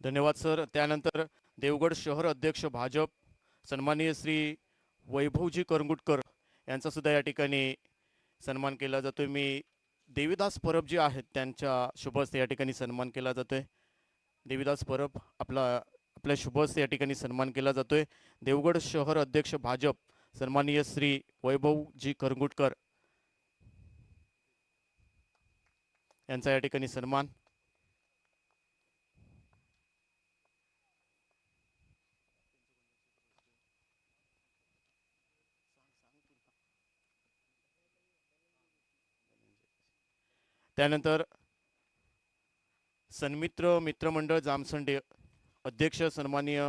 धन्यवाद सर. त्यानंतर देवगड शहर अध्यक्ष भाजप सन्माननीय श्री वैभवजी करंगुटकर यांचा सुद्धा या ठिकाणी सन्मान केला जातोय. मी देवीदास परब जे आहेत त्यांच्या शुभ हस्ते या ठिकाणी सन्मान केला जातोय. देवीदास परब आपल्या शुभ हस्ते या ठिकाणी सन्मान केला जातोय. देवगड शहर अध्यक्ष भाजप सन्माननीय श्री वैभवजी करंगुटकर यांचा या ठिकाणी सन्मान. त्यानंतर सन्मित्र मित्रमंडळ जामसंडे अध्यक्ष सन्माननीय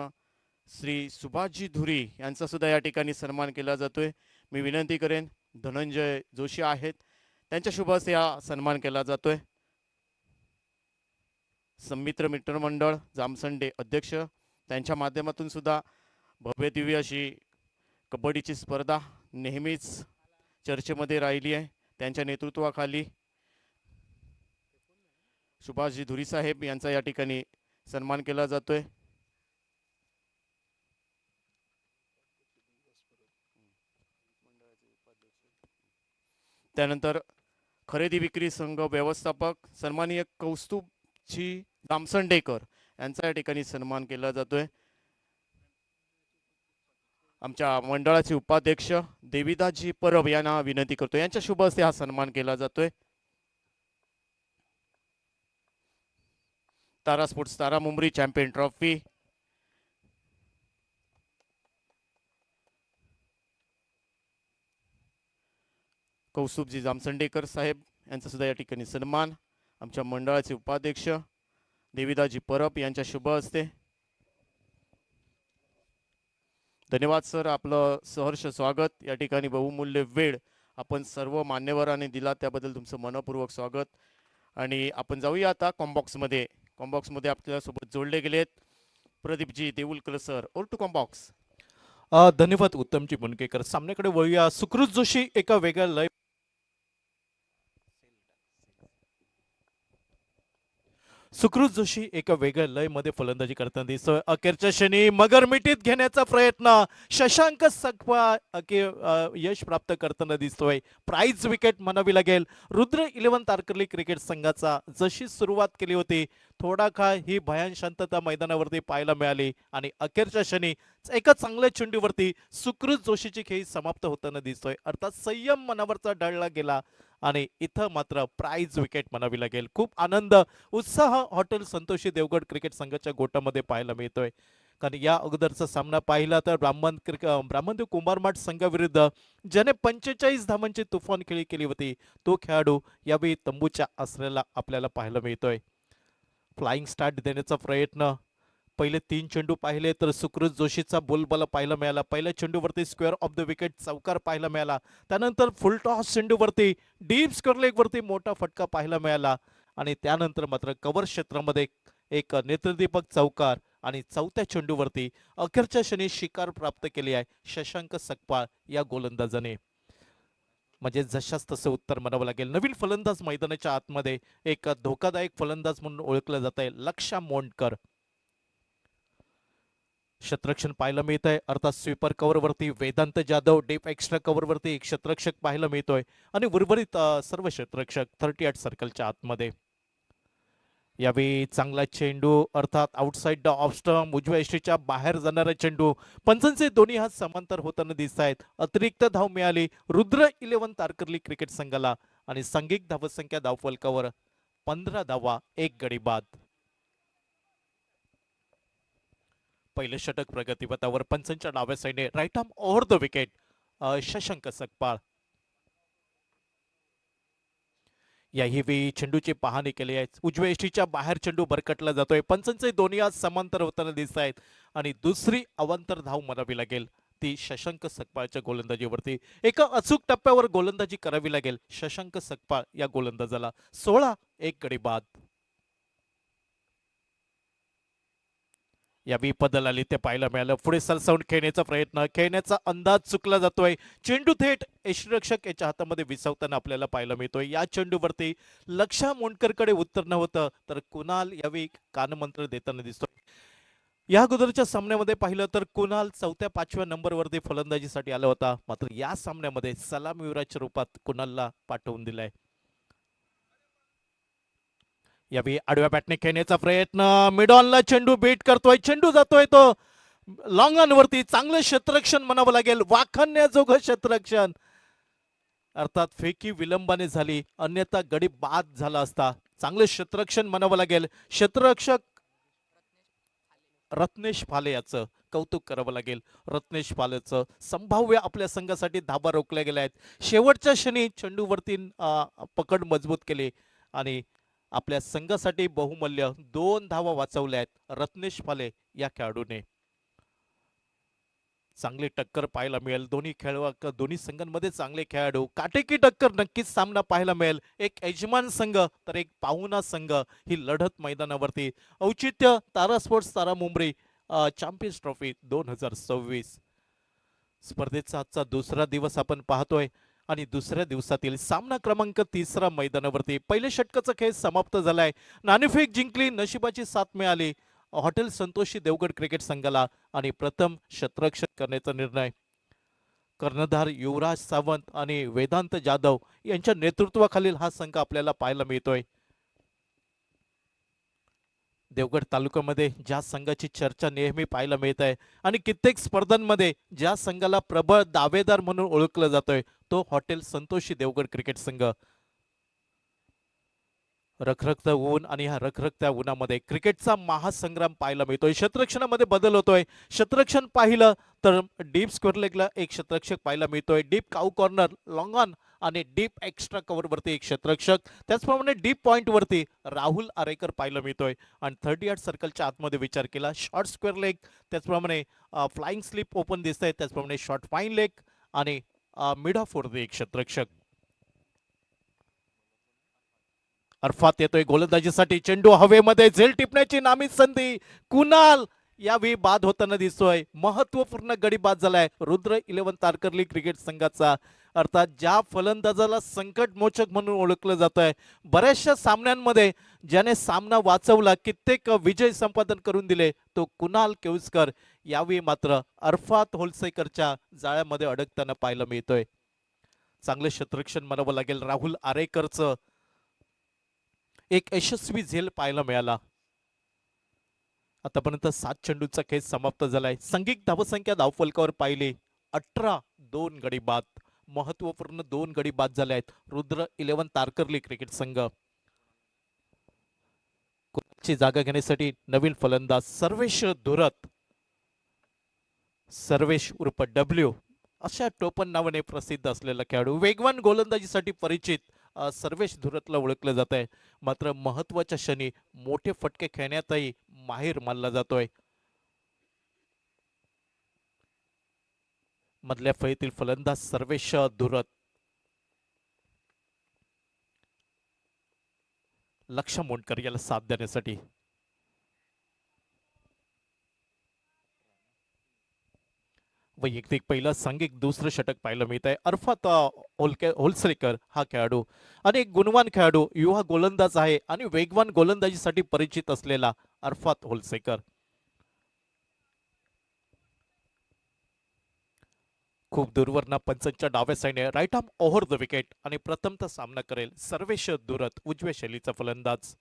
श्री सुभाषजी धुरी यांचा सुद्धा या ठिकाणी सन्मान केला जातोय. मी विनंती करेन धनंजय जोशी आहेत त्यांच्या शुभ हस्ते हा सन्मान केला जातोय. सन्मित्र मित्रमंडळ जामसंडे अध्यक्ष त्यांच्या माध्यमातून सुद्धा भव्य दिव्य अशी कबड्डीची स्पर्धा नेहमीच चर्चेमध्ये राहिली आहे. त्यांच्या नेतृत्वाखाली सुभाषजी धुरी साहेब यांचा या ठिकाणी सन्मान केला जातोय. त्यानंतर खरेदी विक्री संघ व्यवस्थापक सन्माननीय कौस्तुभजी जामसंडेकर यांचा या ठिकाणी सन्मान केला जातोय. आमच्या मंडळाचे उपाध्यक्ष देवीदासजी परब यांना विनंती करतो यांच्या शुभ हस्ते हा सन्मान केला जातोय. तारा स्पोर्ट्स तारा मुंबरी चॅम्पियन ट्रॉफी कौस्तुभजी जामसंडेकर साहेब यांचा सुद्धा या ठिकाणी सन्मान. आमच्या मंडळाचे उपाध्यक्ष देवीदासजी परब यांच्या शुभ हस्ते. धन्यवाद सर. आपलं सहर्ष स्वागत. या ठिकाणी बहुमूल्य वेळ आपण सर्व मान्यवरांनी दिला त्याबद्दल तुमचं मनपूर्वक स्वागत. आणि आपण जाऊया आता कॉम्बॉक्समध्ये. कॉम्बॉक्समध्ये आपल्यासोबत जोडले गेलेत प्रदीपजी Deulkar sir. Over to combox. धन्यवाद उत्तमजी मुनकेकर. सामन्याकडे वळूया. सुकृत जोशी एका वेगळ्या लय सुकृत जोशी एका वेगळ्या लय मध्ये फलंदाजी करताना दिसतोय. अखेरच्या क्षणी मगर मिठीत घेण्याचा प्रयत्न शशांक सकपा यश प्राप्त करताना दिसतोय. प्राइज विकेट म्हणावी लागेल. रुद्र 11 तारकर्ली क्रिकेट संघाचा जशी सुरुवात केली होती थोडा काळ ही भयान शांतता मैदानावरती पाहायला मिळाली आणि अखेरच्या क्षणी एका चांगल्या चेंडूवरती सुकृत जोशीची खेळी समाप्त होताना दिसतोय. अर्थात संयम मनावरचा डळला गेला आणि इथं मात्र प्राइज विकेट म्हणावी लागेल. खूप आनंद उत्साह हॉटेल संतोषी देवगड क्रिकेट संघाच्या गोटामध्ये पाहायला मिळतोय. कारण या अगोदरचा सामना पाहिला तर ब्राह्मणदेव कुंभारमाठ संघाविरुद्ध ज्याने 45 धावांची तुफान खेळी केली होती तो खेळाडू यावेळी तंबूच्या आश्रयाला आपल्याला पाहायला मिळतोय. फ्लाइंग स्टार्ट देण्याचा प्रयत्न. पहिले 3 चेंडू पाहिले तर सुकृत जोशीचा बोलबाला पाहायला मिळाला. पहिल्या चेंडूवरती स्क्वेअर ऑफ द विकेट चौकार पाहायला मिळाला. त्यानंतर फुल टॉस चेंडूवरती डीप स्क्वेअर लेगवरती मोठा फटका पाहायला मिळाला आणि त्यानंतर मात्र कव्हर क्षेत्रामध्ये एक नेत्रदीपक चौकार आणि चौथ्या चेंडूवरती अखेरच्या क्षणी शिकार प्राप्त केली आहे शशांक सकपाळ या गोलंदाजाने. म्हणजे जशाच तसं उत्तर म्हणावं लागेल. नवीन फलंदाज मैदानाच्या आतमध्ये एक धोकादायक फलंदाज म्हणून ओळखलं जात आहे लक्ष्या मोंडकर. क्षेत्ररक्षण पाहायला मिळत आहे. अर्थात स्वीपर कव्हरवरती वेदांत जाधव, डीप एक्स्ट्रा कव्हरवरती एक क्षेत्ररक्षक पाहायला मिळतोय आणि उर्वरित सर्व क्षेत्ररक्षक 38 सर्कलच्या आतमध्ये. यावेळी चांगला चेंडू अर्थात आउटसाइड द ऑफ स्टंप उजव्या यष्टीच्या बाहेर जाणारा चेंडू. पंचांचे दोन्ही हात समांतर होताना दिसत आहेत. अतिरिक्त धाव मिळाली रुद्र 11 तारकर्ली क्रिकेट संघाला आणि सांघिक धावसंख्या धावफलकावर 15 धावा 1 गडी बाद. पहिले षटक प्रगतीपथावर. पंचांच्या डाव्या साईडने right arm over the wicket Shashank Sakpal. याही वेळी चेंडूची पाहणी केली आहे. उजव्या यष्टीच्या बाहेर चेंडू भरकटला जातोय. पंचांचे दोन्ही हात समांतर होताना दिसत आहेत आणि दुसरी अवांतर धाव म्हणावी लागेल ती शशांक सकपाळच्या गोलंदाजीवरती. एका अचूक टप्प्यावर गोलंदाजी करावी लागेल शशांक सकपाळ या गोलंदाजाला. 16 1 गडी बाद. यावेळी बदल आली ते पाहायला मिळालं. पुढे सरसावून खेळण्याचा प्रयत्न. खेळण्याचा अंदाज चुकला जातोय. चेंडू थेट यष्टीरक्षक याच्या हातामध्ये विसावताना आपल्याला पाहायला मिळतोय. या चेंडूवरती लक्ष्या मोंडकरकडे उत्तर नव्हतं तर कुणाल यावेळी कानमंत्र देताना दिसतोय. या अगोदरच्या सामन्यामध्ये पाहिलं तर कुणाल 4-5व्या नंबरवरती फलंदाजीसाठी आला होता, मात्र या सामन्यामध्ये सलामीवीराच्या रूपात कुणालला पाठवून दिलाय. यावेळी आडव्या बॅटने खेळण्याचा प्रयत्न, मिड ऑनला चेंडू बीट करतोय, चेंडू जातोय तो लॉंग ऑन वरती. चांगलं क्षेत्ररक्षण म्हणावं लागेल, वाखाणण्याजोगं क्षेत्ररक्षण. अर्थात फेकी विलंबाने झाली, अन्यथा गडी बाद झाला असता. चांगलं क्षेत्ररक्षण म्हणावं लागेल. क्षेत्ररक्षक रत्नेश फाले याचं कौतुक करावं लागेल. रत्नेश फालेचं संभाव्य आपल्या संघासाठी धाबा रोखल्या गेल्या आहेत. शेवटच्या क्षणी चेंडूवरती पकड मजबूत केली आणि आपल्या संघासाठी बहुमूल्य 2 धावा वाचवल्या आहेत रत्नेश फाले या खेळाडूने. चांगली टक्कर पाहायला मिळेल. दोन्ही संघांमध्ये चांगले खेळाडू, काटेकी टक्कर नक्कीच सामना पाहायला मिळेल. एक यजमान संघ तर एक पाहुणा संघ ही लढत मैदानावरती. औचित्य तारा स्पोर्ट्स तारा मुंबई चॅम्पियन्स ट्रॉफी 2026 स्पर्धेचा आजचा दुसरा दिवस आपण पाहतोय आणि दुसऱ्या दिवसातील सामना क्रमांक 3 मैदानावरती पहिल्या षटकाचा खेळ समाप्त झालाय. नाणेफेक जिंकली, नशिबाची साथ मिळाली हॉटेल संतोषी देवगड क्रिकेट संघाला आणि प्रथम क्षेत्ररक्षण करण्याचा निर्णय कर्णधार युवराज सावंत आणि वेदांत जाधव यांच्या नेतृत्वाखालील हा संघ आपल्याला पाहायला मिळतोय. देवगड तालुक्यामध्ये ज्या संघाची चर्चा नेहमी पाहायला मिळत आहे आणि कित्येक स्पर्धांमध्ये ज्या संघाला प्रबळ दावेदार म्हणून ओळखलं जातोय तो हॉटेल संतोषी देवगड क्रिकेट संघ. रखरखतं ऊन आणि ह्या रखरखत्या उन्हामध्ये क्रिकेटचा महासंग्राम पाहायला मिळतोय. क्षेत्ररक्षणामध्ये बदल होतोय. क्षेत्ररक्षण पाहिलं तर डीप स्क्वेअर लेगला एक क्षेत्ररक्षक पाहायला मिळतोय. Deep cow corner, long on आणि डीप एक्स्ट्रा कव्हर वरती एक क्षेत्ररक्षक. त्याचप्रमाणे डीप पॉइंट वरती राहुल आरेकर पाहायला मिळतोय आणि 30 यार्ड सर्कलच्या आतमध्ये विचार केला शॉर्ट स्क्वेअर लेग, त्याचप्रमाणे फ्लाइंग स्लिप ओपन दिसत आहे, त्याचप्रमाणे शॉर्ट फाईन लेग आणि मिड ऑफ वरती एक क्षेत्ररक्षक. अरफात येतोय गोलंदाजीसाठी, चेंडू हवेमध्ये, झेल टिपण्याची नामी संधी. कुणाल यावेळी बाद होताना दिसतोय. महत्वपूर्ण गडी बाद झालाय रुद्र 11 तारकर्ली क्रिकेट संघाचा. अर्थात ज्या फलंदाजाला संकटमोचक म्हणून ओळखलं जात आहे, बऱ्याचशा सामन्यांमध्ये ज्याने सामना वाचवला, कित्येक विजय संपादन करून दिले, तो कुणाल केवस्कर यावेळी मात्र अरफात होलसेकरच्या जाळ्यामध्ये अडकताना पाहायला मिळतोय. चांगले क्षेत्ररक्षण म्हणावं लागेल राहुल आरेकरचं. एक यशस्वी झेल पाहायला मिळाला. आतापर्यंत 7 चेंडूचा खेळ समाप्त झालाय. सांघिक धावसंख्या धावफलकावर पाहिली 18, 2 गडी बाद. महत्वपूर्ण 2 गडी बाद झाले आहेत रुद्र 11 तारकर्ली क्रिकेट संघ. कुणालची जागा घेण्यासाठी नवीन फलंदाज सर्वेश धुरत, सर्वेश उर्फ डब्ल्यू अशा टोपण नावाने प्रसिद्ध असलेला खेळाडू. वेगवान गोलंदाजीसाठी परिचित सर्वेश धुरतला ओळखलं जात आहे. मात्र महत्वाच्या क्षणी मोठे फटके खेळण्यातही माहिर मानला जातोय. मधल्या फळीतील फलंदाज सर्वेश धुरत. लक्ष मोंडकर याला साथ देण्यासाठी वैयक्तिक पहिलं सांघिक दुसरं षटक पाहायला मिळत आहे. अरफात होलसेकर हा खेळाडू आणि एक गुणवान खेळाडू, युवा गोलंदाज आहे आणि वेगवान गोलंदाजीसाठी परिचित असलेला अरफात होलसेकर. खूप दूरवरना पंचांच्या डाव्या साईडने right arm over the wicket आणि प्रथमतः सामना करेल सर्वेश धुरत, उजव्या शैलीचा फलंदाज.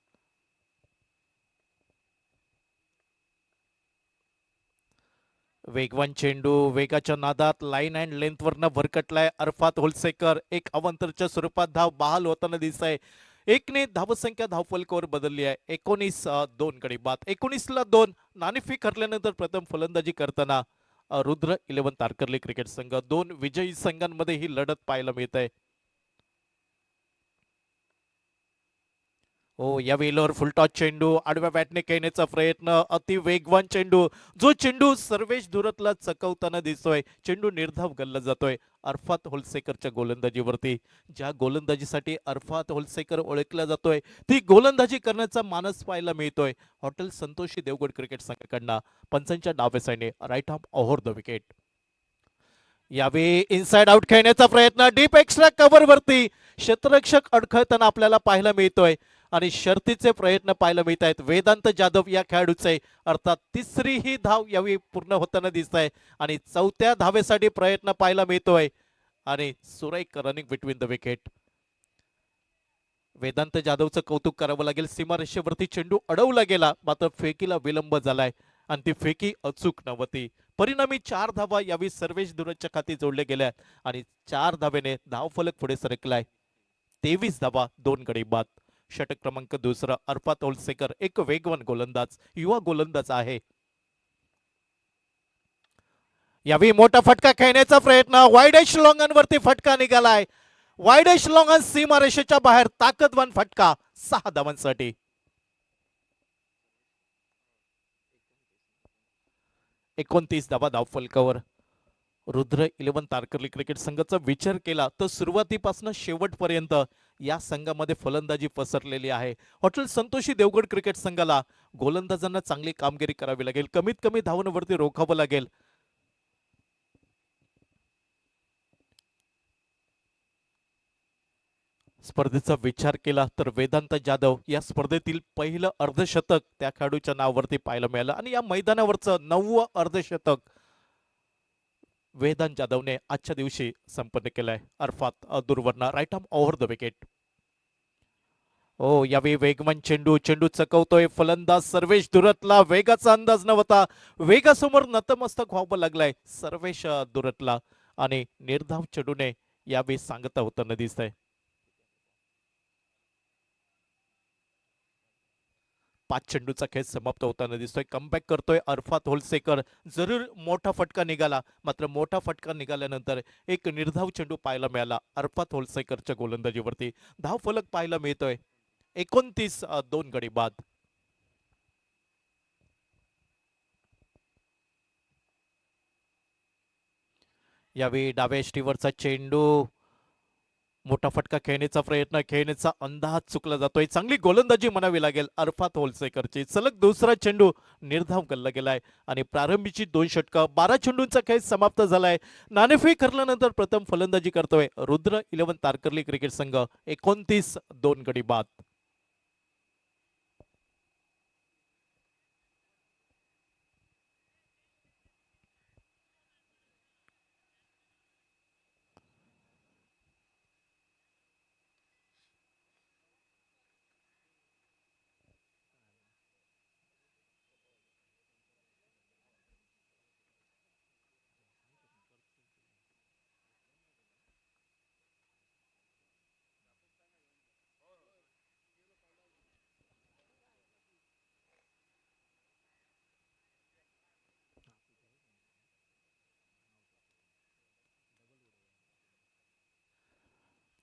वेगवान चेंडू, वेगाच्या नादात लाईन अँड लेंथ वरनं भरकटलाय अरफात होलसेकर. एक अवंतरच्या स्वरूपात धाव बहाल होताना दिसत आहे. एकने धावसंख्या धावफलकावर बदलली आहे. 19, 2 गडी बाद. 19ला 2 नाणेफेक हरल्यानंतर प्रथम फलंदाजी करताना रुद्र 11 तारकर्ली क्रिकेट संघ. 2 विजयी संघांमध्ये ही लढत पाहायला मिळत आहे. हो, या वेळेवर फुलटॉस चेंडू, आडव्या बॅटने खेळण्याचा प्रयत्न, अति वेगवान चेंडू, जो चेंडू सर्वेश धुरतला चकवताना दिसतोय. चेंडू निर्धाव गल्ला जातोय अरफात होलसेकरच्या गोलंदाजीवरती. ज्या गोलंदाजीसाठी अरफात होलसेकर ओळखला जातोय ती गोलंदाजी करण्याचा मानस पाहायला मिळतोय हॉटेल संतोषी देवगड क्रिकेट संघाकडनं. पंचांच्या डाव्या साईडने right arm over the wicket. यावेळी इनसाइड आउट खेळण्याचा प्रयत्न, डीप एक्स्ट्रा कव्हर वरती क्षेत्ररक्षक अडखळताना आपल्याला पाहायला मिळतोय. आणि शर्तीचे प्रयत्न पाहायला मिळत आहेत वेदांत जाधव या खेळाडूचे. अर्थात तिसरी ही धाव यावेळी पूर्ण होताना दिसत आहे आणि चौथ्या धावेसाठी प्रयत्न पाहायला मिळतोय आणि सुरेख running between the wicket. Vedant जाधवचं कौतुक करावं लागेल. सीमारेषेवरती चेंडू अडवला गेला मात्र फेकीला विलंब झालाय आणि ती फेकी अचूक नव्हती. परिणामी 4 धावा यावी सर्वेश दुरच्या खाती जोडले गेल्या आणि 4 धावेने धावफलक पुढे सरकलाय. 23 धावा 2 गडी बाद. षटक क्रमांक दुसरा अरफात ओलसेकर एक वेगवान गोलंदाज युवा गोलंदाज आहे. यावेळी मोठा फटका खेळण्याचा प्रयत्न वाईडेश लॉंगनवरती फटका निघालाय. वाईडेश लॉंगन सीमारेषेच्या बाहेर ताकदवान फटका 6 धावांसाठी. 29 धावा धावफलकावर. रुद्र 11 तारकर्ली क्रिकेट संघाचा विचार केला तर सुरुवातीपासून शेवटपर्यंत या संघामध्ये फलंदाजी पसरलेली आहे. हॉटेल संतोषी देवगड क्रिकेट संघाला गोलंदाजांना चांगली कामगिरी करावी लागेल. कमीत कमी धावांवरती रोखावं लागेल. स्पर्धेचा विचार केला तर वेदांत जाधव या स्पर्धेतील पहिलं अर्धशतक त्या खेळाडूच्या नावावरती पाहायला मिळालं आणि या मैदानावरचं 9वं अर्धशतक वेदांत जाधवने आजच्या दिवशी संपन्न केलंय. Arafat Durvarna right arm over the wicket. ओ यावेळी वेगवान चेंडू चकवतोय फलंदाज सर्वेश दुरतला. वेगाचा अंदाज नव्हता. वेगासमोर नतमस्तक व्हावं लागलाय सर्वेश दुरतला आणि निर्धाव चेंडूने यावेळी सांगता होताना दिसतंय. 5 चेंडूचा खेळ समाप्त होताना दिसतोय. कमबॅक करतोय अरफात होलसेकर. जरूर मोठा फटका निघाला मात्र मोठा फटका निघाल्यानंतर एक निर्धाव चेंडू पाहायला मिळाला अरफात होलसेकरच्या गोलंदाजीवरती. धाव फलक पाहायला मिळतोय 29 2 गडी बाद. यावेळी डाव्या यष्टीवरचा चेंडू मोठा फटका खेळण्याचा अंदाज चुकला जातोय. चांगली गोलंदाजी म्हणावी लागेल अरफात होलसेकरची. सलग दुसरा चेंडू निर्धाव केला गेलाय आणि प्रारंभीची 2 षटकं 12 चेंडूंचा खेळ समाप्त झालाय. नाणेफेक हरल्यानंतर प्रथम फलंदाजी करतोय रुद्र 11 तारकर्ली क्रिकेट संघ. 29 2 गडी बाद.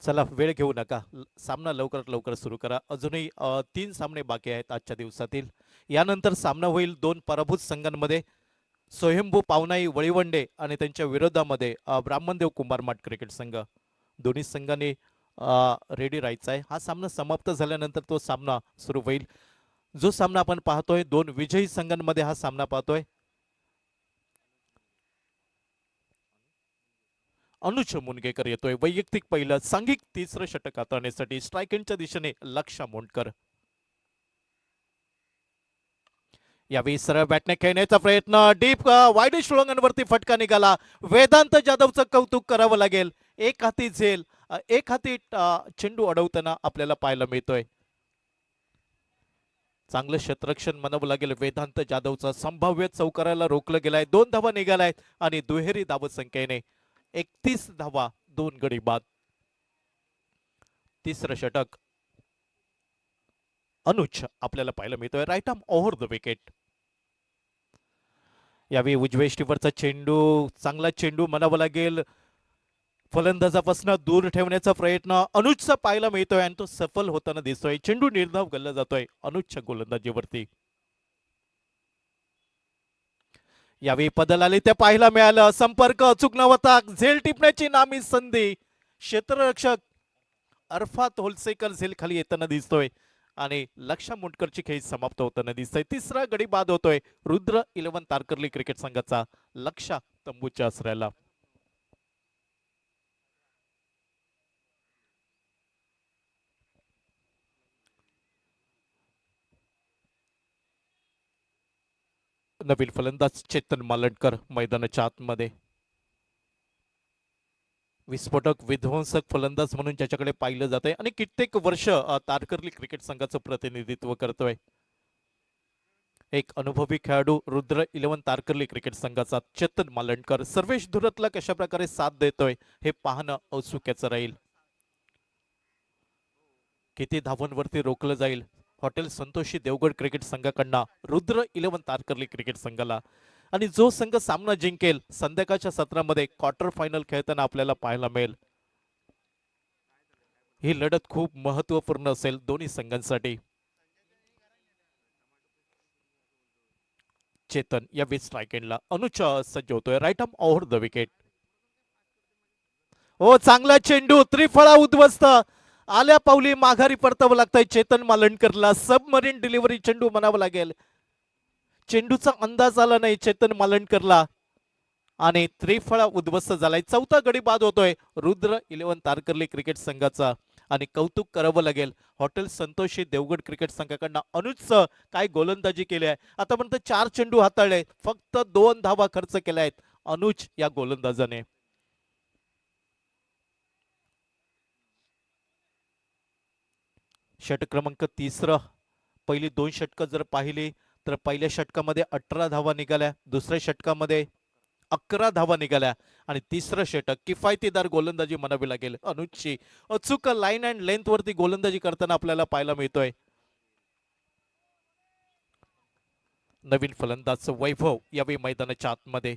चला वेळ घेऊ नका. सामना लवकरात लवकर सुरू करा. अजूनही 3 सामने बाकी आहेत आजच्या दिवसातील. यानंतर सामना होईल 2 पराभूत संघांमध्ये. स्वयंभू पावनाई वळीवंडे आणि त्यांच्या विरोधामध्ये ब्राह्मणदेव कुंभारमाट क्रिकेट संघ. दोन्ही संघांनी रेडी राहायचा आहे. हा सामना समाप्त झाल्यानंतर तो सामना सुरू होईल. जो सामना आपण पाहतोय 2 विजयी संघांमध्ये हा सामना पाहतोय. अनुज मुनगेकर येतोय. वैयक्तिक पहिलं सांघिक तिसरं षटक हाताळण्यासाठी स्ट्राईक एंडच्या दिशेने लक्ष मोंडकर. यावेळी सरळ बॅटने खेळण्याचा प्रयत्न डीप वाईडिश लोंगनवरती फटका निघाला. वेदांत जाधवचं कौतुक करावं लागेल. एक हाती झेल एक हाती चेंडू अडवताना आपल्याला पाहायला मिळतोय. चांगलं क्षेत्ररक्षण म्हणावं लागेल वेदांत जाधवचं. संभाव्य चौकाराला रोखलं गेलाय. 2 धावा निघालायत आणि दुहेरी धाव संख्येने 31 धावा 2 गडी बाद. तिसरं षटक अनुज आपल्याला पाहायला मिळतोय right arm over the wicket. यावेळी उजव्या यष्टीवरचा चेंडू चांगला चेंडू म्हणावं लागेल. फलंदाजापासून दूर ठेवण्याचा प्रयत्न अनुजचा पाहायला मिळतोय आणि तो सफल होताना दिसतोय. चेंडू निर्धाव केला जातोय अनुजच्या गोलंदाजीवरती. यावेळी पदल आले ते पाहायला मिळालं. संपर्क अचूक नव्हता. झेल टिपण्याची नामी संधी. क्षेत्ररक्षक अरफात होलसेकर झेल खाली येताना दिसतोय आणि लक्षा मुंडकरची खेळ समाप्त होताना दिसतोय. तिसरा गडी बाद होतोय रुद्र 11 तारकर्ली क्रिकेट संघाचा. लक्षा तंबूच्या आसऱ्याला. नवीन फलंदाज चेतन मालणकर मैदानाच्या आतमध्ये. विस्फोटक विध्वंसक फलंदाज म्हणून ज्याच्याकडे पाहिलं जात आहे आणि कित्येक वर्ष तारकर्ली क्रिकेट संघाचं प्रतिनिधित्व करतोय. एक अनुभवी खेळाडू रुद्र 11 तारकर्ली क्रिकेट संघाचा चेतन मालणकर सर्वेश धुरतला कशा प्रकारे साथ देतोय हे पाहणं औत्सुक्याचं राहील. किती धावांवरती रोखलं जाईल hotel Santoshi Devgad cricket संघाकडनं Rudra 11 Tarkarli cricket संघाला. आणि जो संघ सामना जिंकेल संध्याकाळच्या सत्रामध्ये क्वार्टर फायनल खेळताना आपल्याला पाहायला मिळेल. ही लढत खूप महत्वपूर्ण असेल दोन्ही संघांसाठी. चेतन या वेस्ट स्ट्राइक एंडला अनुज सज्ज होतोय right arm over the wicket. हो चांगला चेंडू त्रिफळा उद्ध्वस्त आल्या पावली माघारी परतावं लागतंय चेतन मालणकरला. सबमरीन डिलिव्हरी चेंडू म्हणावं लागेल. चेंडूचा अंदाज आला नाही चेतन मालणकरला आणि त्रिफळा उद्ध्वस्त झालाय. चौथा गडी बाद होतोय रुद्र 11 तारकर्ली क्रिकेट संघाचा. आणि कौतुक करावं लागेल हॉटेल संतोषी देवगड क्रिकेट संघाकडनं अनुजचं काय गोलंदाजी केली आहे. आतापर्यंत 4 चेंडू हाताळले फक्त 2 धावा खर्च केल्या आहेत अनुज या गोलंदाजाने. षटक क्रमांक 3. पहिली 2 षटकं जर पाहिली तर पहिल्या षटकामध्ये 18 धावा निघाल्या, दुसऱ्या षटकामध्ये 11 धावा निघाल्या आणि तिसरं षटक किफायतीदार गोलंदाजी म्हणावी लागेल अनुजची. अचूक लाईन अँड लेंथ वरती गोलंदाजी करताना आपल्याला पाहायला मिळतोय. नवीन फलंदाज वैभव यावेळी मैदानाच्या आतमध्ये.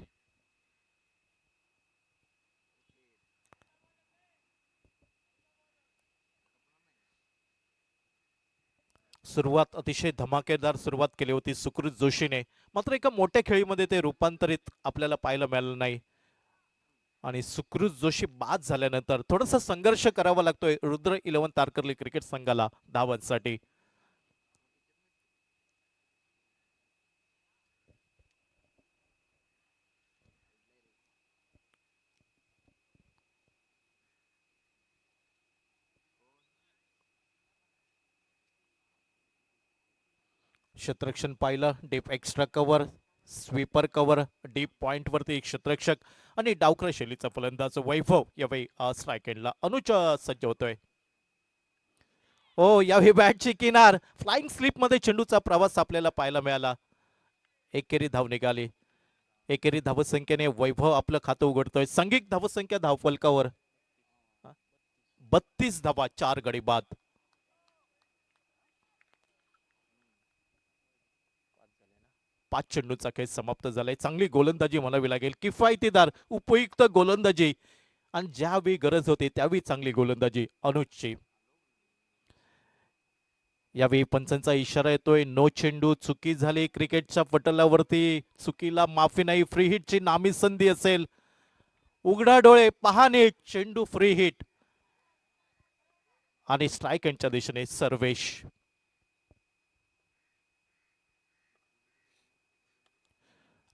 सुरुवात अतिशय धमाकेदार सुरुवात केली होती सुकृत जोशीने, मात्र एका मोठ्या खेळीमध्ये ते रूपांतरित आपल्याला पाहायला मिळालं नाही. आणि सुकृत जोशी बाद झाल्यानंतर थोडासा संघर्ष करावा लागतोय रुद्र 11 तारकर्ली क्रिकेट संघाला धावांसाठी. क्षेत्ररक्षण पाहिलं deep extra cover sweeper cover deep point वरती एक क्षेत्ररक्षक आणि डावकर शैलीचा फलंदाज वैभव यावेळी स्ट्राइक एंडला अनुज सज्ज होतोय. हो यावेळी बॅटची किनार फ्लाइंग स्लिप मध्ये चेंडूचा प्रवास आपल्याला पाहायला मिळाला. एकेरी धाव निघाली. एकेरी धावसंख्येने वैभव आपलं खातं उघडतोय. सांघिक धावसंख्या धावफलकावर 32 धावा 4 गडी बाद. 5 चेंडूचा खेळ समाप्त झालाय. चांगली गोलंदाजी म्हणावी लागेल, किफायतीदार उपयुक्त गोलंदाजी आणि ज्यावेळी गरज होती त्यावेळी चांगली गोलंदाजी अनुजची. यावेळी पंचांचा इशारा येतोय नो चेंडू. चुकी झाली क्रिकेटच्या पटलावरती, चुकीला माफी नाही. फ्री हिटची नामी संधी असेल. उघडा डोळे पहा नीट, चेंडू फ्री हिट आणि स्ट्राइक एंडच्या दिशेने सर्वेश.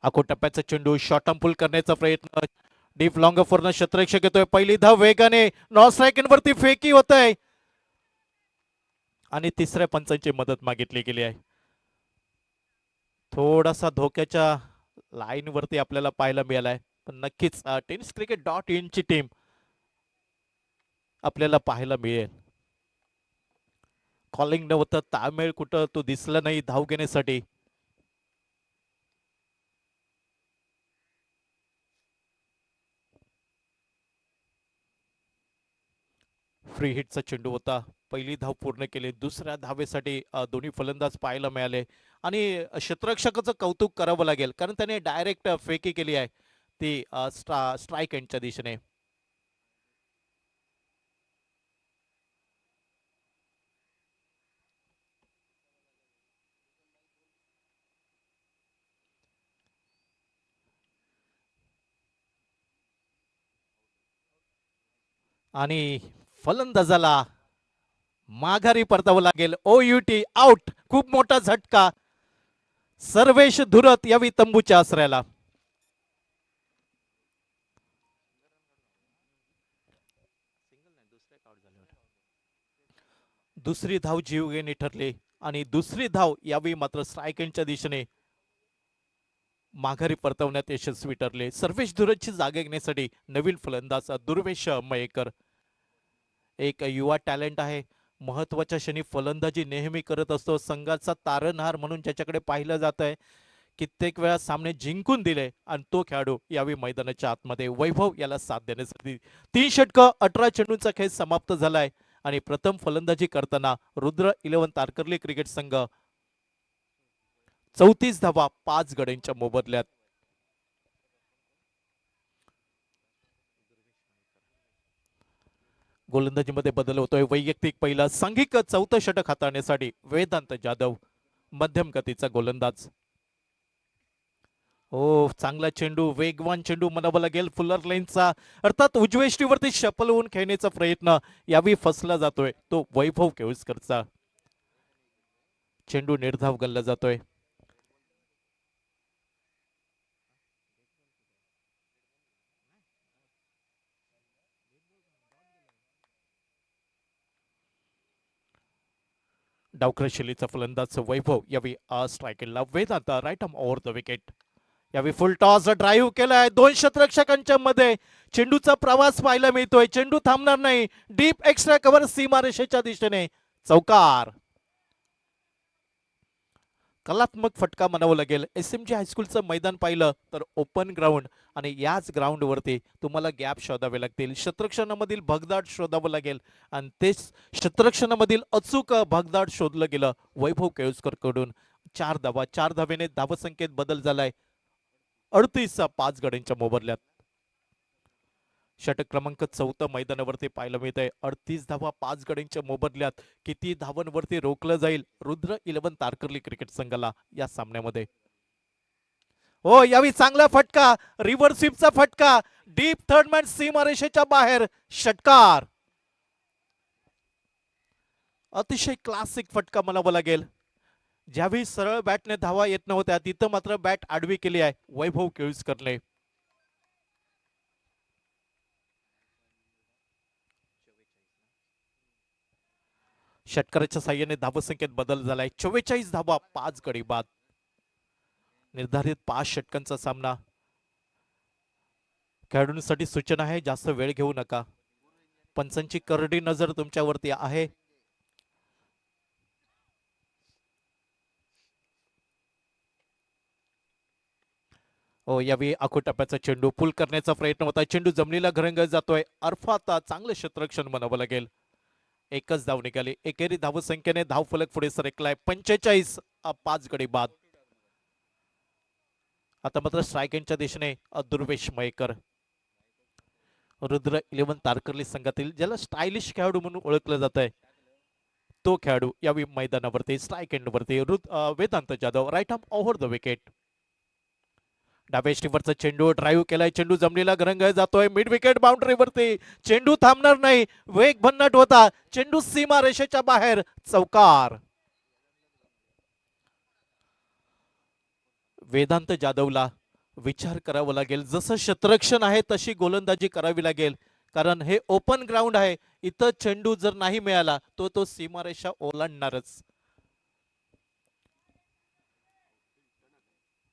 आखो टप्प्याचा चेंडू शॉर्ट आर्म पुल करण्याचा प्रयत्न. डीप लॉंग फोरनं क्षेत्ररक्षक येतोय. पहिली धाव वेगाने नॉन स्ट्राइक वरती फेकी होत आहे आणि तिसऱ्या पंचांची मदत मागितली गेली आहे. थोडासा धोक्याच्या लाईन वरती आपल्याला पाहायला मिळालाय, पण नक्कीच tenniscricket.in ची टीम आपल्याला पाहायला मिळेल. कॉलिंग नव्हतं, ताळमेळ कुठं तो दिसला नाही धाव घेण्यासाठी. फ्री हिटचा चेंडू होता. पहिली धाव पूर्ण केली. दुसऱ्या धावेसाठी दोन्ही फलंदाज पाहायला मिळाले आणि क्षेत्ररक्षकाचं कौतुक करावं लागेल, कारण त्याने डायरेक्ट फेकी केली आहे ती स्ट्राइक एंडच्या दिशेने. आणि फलंदाजाला माघारी परतावं लागेल. OUT out. खूप मोठा झटका. सर्वेश धुरत यावी तंबूच्या आसऱ्याला. दुसरी धाव जीवघेणी ठरली आणि दुसरी धाव यावी मात्र स्ट्राइक एंडच्या दिशेने. माघारी परतवण्यात यशस्वी ठरले. सर्वेश धुरतची जागा घेण्यासाठी नवीन फलंदाज दुर्वेश मयेकर, एक युवा टॅलेंट आहे. महत्वाच्या क्षणी फलंदाजी नेहमी करत असतो. संघाचा तारणहार म्हणून ज्याच्याकडे पाहिलं जात आहे, कित्येक वेळा सामने जिंकून दिले आणि तो खेळाडू यावेळी मैदानाच्या आतमध्ये वैभव याला साथ देण्यासाठी 3 षटकं 18 चेंडूंचा खेळ समाप्त झालाय आणि प्रथम फलंदाजी करताना रुद्र 11 तारकर्ली क्रिकेट संघ 34 धावा 5 गड्यांच्या मोबदल्यात. गोलंदाजीमध्ये बदल होतोय. वैयक्तिक पहिला सांघिक चौथं षटक हाताळण्यासाठी वेदांत जाधव, मध्यम गतीचा गोलंदाज. हो, चांगला चेंडू, वेगवान चेंडू म्हणावा लागेल. फुलर लाईनचा अर्थात उजवेष्टीवरती शपल होऊन खेळण्याचा प्रयत्न यावेळी फसला जातोय तो वैभव केळुसकरचा. चेंडू निर्धाव गल्ला जातोय. डावखर शैलीचा फलंदाज वैभव यावेळी स्ट्रायकेलला Vedant right arm over the wicket. यावेळी फुल टॉस ड्राईव्ह केलाय. 2 क्षेत्ररक्षकांच्या मध्ये चेंडूचा प्रवास पाहायला मिळतोय. चेंडू थांबणार नाही. डीप एक्स्ट्रा कव्हर सीमारेषेच्या दिशेने चौकार. कलात्मक फटका म्हणावं लागेल. SMG हायस्कूलचं मैदान पाहिलं तर ओपन ग्राउंड आणि याच ग्राउंड वरती तुम्हाला गॅप शोधावे लागतील. क्षेत्ररक्षणामधील भगदाड शोधावं लागेल आणि तेच क्षेत्ररक्षणामधील अचूक भगदाड शोधलं गेलं वैभव केळुसकर कडून. 4 धावा, 4 धावेने धावसंख्येत बदल झालाय. 38 5 गड्यांच्या मोबदल्यात. षटक क्रमांक 4 मैदानावरती पाहायला मिळत आहे. 38 धावा 5 गड्यांच्या मोबदल्यात किती धावांवरती रोखलं जाईल रुद्र 11 तारकर्ली क्रिकेट संघाला या सामन्यामध्ये. हो, यावेळी चांगला फटका, रिव्हर्स स्वीपचा फटका, डीप थर्ड मॅन सीमारेषेच्या बाहेर षटकार. अतिशय क्लासिक फटका म्हणावा लागेल. ज्यावेळी सरळ बॅटने धावा येत नव्हत्या तिथं मात्र बॅट आडवी केली आहे वैभव केळुसकरने. षटकाराच्या साह्याने धावसंख्येत बदल झालाय. 44 धावा 5 गडी बाद. निर्धारित 5 षटकांचा सामना. खेळाडूंसाठी सूचना आहे, जास्त वेळ घेऊ नका. पंचांची करडी नजर तुमच्यावरती आहे. हो, यावेळी आखोटप्प्याचा चेंडू पुल करण्याचा प्रयत्न होता. चेंडू जमिनीला घरंगळत जातोय. अर्थात चांगलं क्षेत्ररक्षण म्हणावं लागेल. एकच धाव निघाली. एकेरी धावसंख्येने धाव फलक पुढे सरकलाय. 45 5 गडी बाद. आता मात्र स्ट्रायकेंच्या दिशेने दुर्वेश मयेकर. रुद्र 11 तारकर्ली संघातील ज्याला स्टायलिश खेळाडू म्हणून ओळखलं जात आहे तो खेळाडू यावेळी मैदानावरती स्ट्राईक एंडवरती Vedant Jadhav right arm over the wicket. डाव्या स्टीवरचा चेंडू ड्राईव्ह केलाय. चेंडू जमिनीला घरंगळत जातोय. मिड विकेट बाउंड्रीवरती चेंडू थांबणार नाही. वेग भन्नाट होता. चेंडू सीमा रेषेच्या बाहेर चौकार. वेदांत जाधवला विचार करावा लागेल. जसं क्षेत्ररक्षण आहे तशी गोलंदाजी करावी लागेल, कारण हे ओपन ग्राउंड आहे. इथं चेंडू जर नाही मिळाला तो सीमारेषा ओलांडणारच.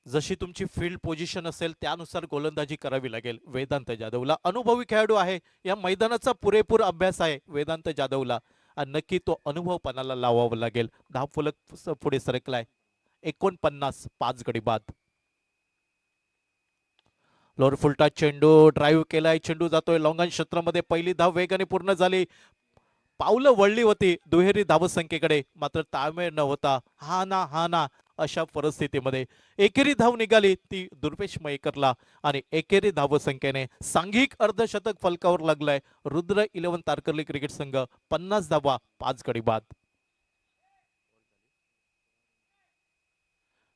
जशी तुमची फील्ड पोझिशन असेल त्यानुसार गोलंदाजी करावी लागेल वेदांत जाधवला. अनुभवी खेळाडू आहे. या मैदानाचा पुरेपूर अभ्यास आहे वेदांत जाधवला आणि नक्की तो अनुभव पणाला लावावा लागेल. धाव फलक पुढे सरकलाय. 49 5 गडी बाद. लोअर फुलटा चेंडू ड्राईव्ह केलाय. चेंडू जातोय लॉंगन क्षेत्रामध्ये. पहिली धाव वेगाने पूर्ण झाली. पावलं वळली होती दुहेरी धावसंख्येकडे, मात्र ताळमेळ न होता हा ना अशा परिस्थितीमध्ये एकेरी धाव निघाली ती दुर्वेश मयेकरला आणि एकेरी धावसंख्येने सांघिक अर्धशतक फलकावर लागलाय रुद्र 11 तारकर्ली क्रिकेट संघ. 50 धावा 5 गडी बाद.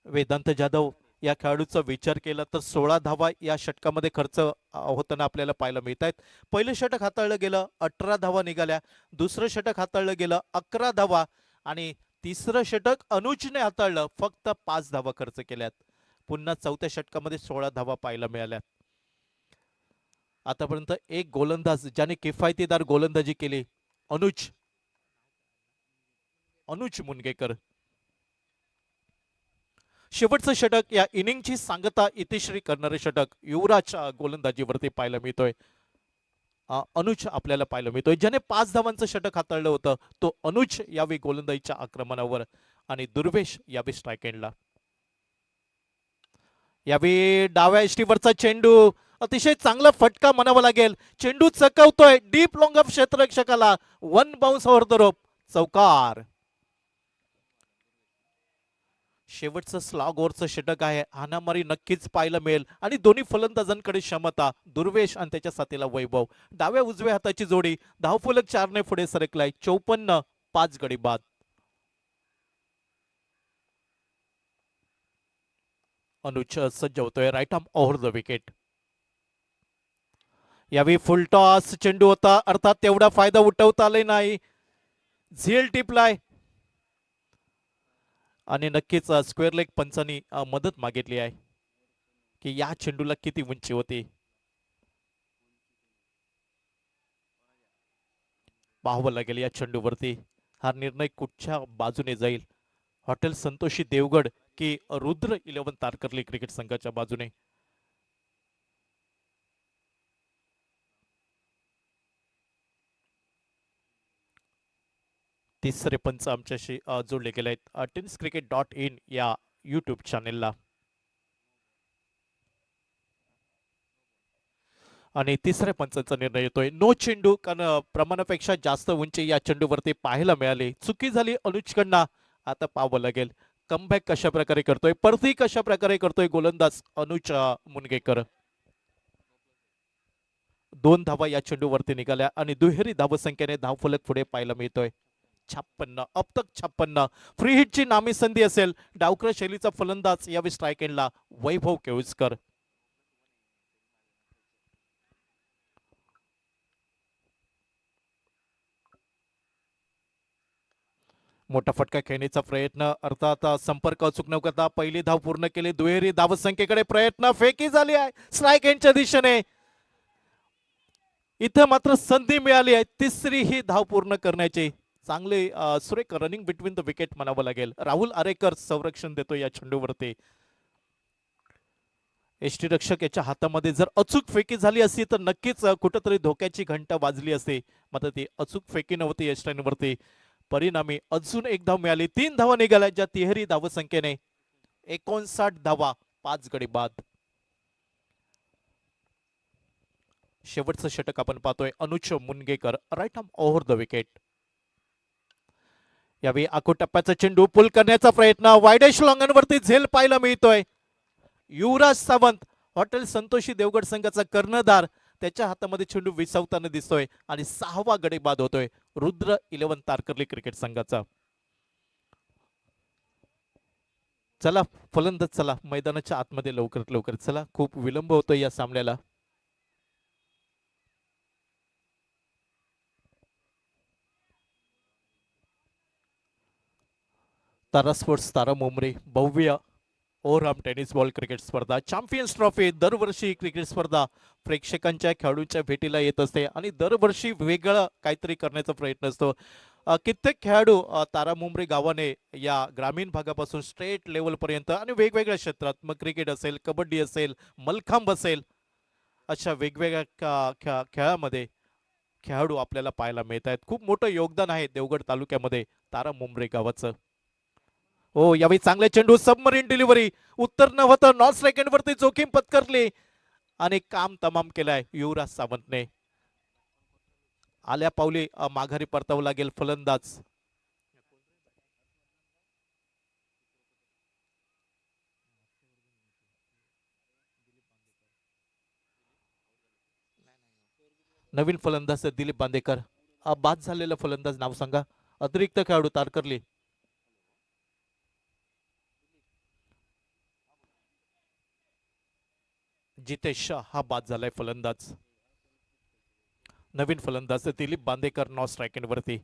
वेदांत जाधव या खेळाडूचा विचार केला तर 16 धावा या षटकामध्ये खर्च होताना आपल्याला पाहायला मिळत आहेत. पहिलं षटक हाताळलं गेलं, 18 धावा निघाल्या. दुसरं षटक हाताळलं गेलं, 11 धावा. आणि तिसरं षटक अनुजने हाताळलं, फक्त 5 धावा खर्च केल्यात. पुन्हा चौथ्या षटकामध्ये 16 धावा पाहायला मिळाल्या. आतापर्यंत एक गोलंदाज ज्याने किफायतीदार गोलंदाजी केली, अनुज मुनगेकर. शेवटचं षटक या इनिंगची सांगता इतिश्री करणारे षटक युवराजच्या गोलंदाजीवरती पाहायला मिळतोय. अनुज आपल्याला पाहायला मिळतोय, ज्याने 5 धावांचं षटक हाताळलं होतं. तो अनुज यावेळी गोलंदाजीच्या आक्रमणावर आणि दुर्वेश यावेळी स्ट्राईक एंडला. यावेळी डाव्या यष्टीवरचा चेंडू अतिशय चांगला फटका म्हणावा लागेल. चेंडू चकवतोय डीप लॉंग ऑफ क्षेत्ररक्षकाला. 1 बाउन्स ओव्हर द रोप, चौकार. शेवटचं स्लॉग ओव्हरचं षटक आहे. हाणामारी नक्कीच पाहायला मिळेल आणि दोन्ही फलंदाजांकडे क्षमता. दुर्वेश आणि त्याच्या साथीला वैभव. डाव्या उजव्या हाताची जोडी. धावफलक 4 ने पुढे सरकलाय. 54, 5 गडी बाद. अनुज सज्ज होतोय. Right arm over the wicket. यावेळी फुल टॉस चेंडू होता, अर्थात तेवढा फायदा उठवता आले नाही. झेल टिपलाय आणि नक्कीच स्क्वेअर लेग पंचांनी मदत मागितली आहे की या चेंडूला किती उंची होती. पाहावं लागेल या चेंडूवरती हा निर्णय कुठच्या बाजूने जाईल. हॉटेल संतोषी देवगड की रुद्र 11 तारकर्ली क्रिकेट संघाच्या बाजूने. तिसरे पंच आमच्याशी जोडले गेले आहेत tenniscricket.in या युट्यूब चॅनेलला. आणि तिसऱ्या पंचांचा निर्णय येतोय नो चेंडू, कारण प्रमाणापेक्षा जास्त उंची या चेंडूवरती पाहायला मिळाली. चुकी झाली अनुजकडनं. आता पाहावं लागेल कमबॅक कशा प्रकारे करतोय, परती कशा प्रकारे करतोय गोलंदाज अनुज मुनगेकर. 2 धावा या चेंडूवरती निघाल्या आणि दुहेरी धावसंख्येने धावफलक पुढे पाहायला मिळतोय. 56, अब तक 56. फ्री हिटची नामी संधी असेल. डावकर शैलीचा फलंदाज यावेळी स्ट्राईक एंडला वैभव केळुसकर. मोठा फटका खेळण्याचा प्रयत्न, अर्थात संपर्क अचूक न करता पहिली धाव पूर्ण केली. दुहेरी धावसंख्येकडे प्रयत्न, फेकी झाली आहे स्ट्राईक एंडच्या दिशेने. इथं मात्र संधी मिळाली आहे तिसरी ही धाव पूर्ण करण्याची. चांगले सुरेख रनिंग बिटवीन द विकेट म्हणावं लागेल. राहुल आरेकर संरक्षण देतो या चेंडूवरती. यष्टीरक्षक याच्या हातामध्ये जर अचूक फेकी झाली असती तर नक्कीच कुठंतरी धोक्याची घंटा वाजली असती. मात्र ती अचूक फेकी नव्हती यष्टीवरती. परिणामी अजून 1 धाव मिळाली. 3 धावा निघाल्या ज्या तिहेरी धावसंख्येने. 59 धावा, 5 गडी बाद. शेवटचं षटक आपण पाहतोय Anuj Mungekar right arm over the wicket. यावेळी आखो टप्प्याचा चेंडू पुल करण्याचा प्रयत्न. वायडेश लॉंगनवरती झेल पाहायला मिळतोय. युवराज सावंत हॉटेल संतोषी देवगड संघाचा कर्णधार त्याच्या हातामध्ये चेंडू विसावताना दिसतोय आणि 6वा गडी बाद होतोय रुद्र 11 तारकर्ली क्रिकेट संघाचा. चला फलंदाज, चला मैदानाच्या आतमध्ये लवकरात लवकर चला, खूप विलंब होतोय या सामन्याला. तारा स्पोर्ट्स तारा मुंबरी भव्य ओव्हरआर्म टेनिस बॉल क्रिकेट स्पर्धा चॅम्पियन्स ट्रॉफी दरवर्षी क्रिकेट स्पर्धा प्रेक्षकांच्या खेळाडूंच्या भेटीला येत असते आणि दरवर्षी वेगळं काहीतरी करण्याचा प्रयत्न असतो. कित्येक खेळाडू तारा मुंबरी गावाने या ग्रामीण भागापासून स्टेट लेवल पर्यंत आणि वेगवेगळ्या क्षेत्रात, मग क्रिकेट असेल, कबड्डी असेल, मलखांब असेल, अशा वेगवेगळ्या खेळामध्ये खेळाडू आपल्याला पाहायला मिळत आहेत. खूप मोठं योगदान आहे देवगड तालुक्यामध्ये तारा मुंबरी गावाचं. हो, यावेळी चांगले चेंडू, सबमरीन डिलिव्हरी, उत्तर न होतं नॉन स्ट्राईक एंडवरती जोखीम पत्करली आणि काम तमाम केलाय युवराज सावंतने. आल्या पावली माघारी परतावं लागेल फलंदाज. नवीन फलंदाज दिलीप बांदेकर. बाद झालेला फलंदाज नाव सांगा. अतिरिक्त खेळाडू तारकर्ली. जितेश हा बाद झालाय फलंदाज. नवीन फलंदाज दिलीप बांदेकर नॉन स्ट्राईक एंडवरती.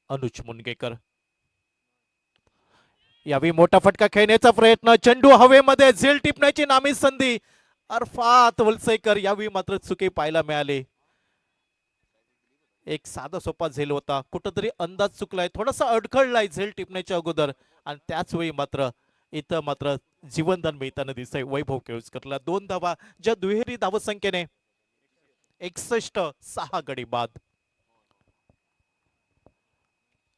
अनुज मुनगेकर. यावेळी मोठा फटका खेळण्याचा प्रयत्न, चेंडू हवेमध्ये, झेल टिपण्याची नामी संधी. अरफात वलसेकर यावेळी मात्र चुकी पाहायला मिळाली. एक साधा सोपा झेल होता, कुठंतरी अंदाज चुकलाय, थोडासा अडखळलाय झेल टिपण्याच्या अगोदर, आणि त्याच वेळी मात्र इथं मात्र जीवनदान मिळताना दिसतंय वैभव केळुसकरला. 2 धावा ज्या दुहेरी धावसंख्येने 61-6 गडी बाद.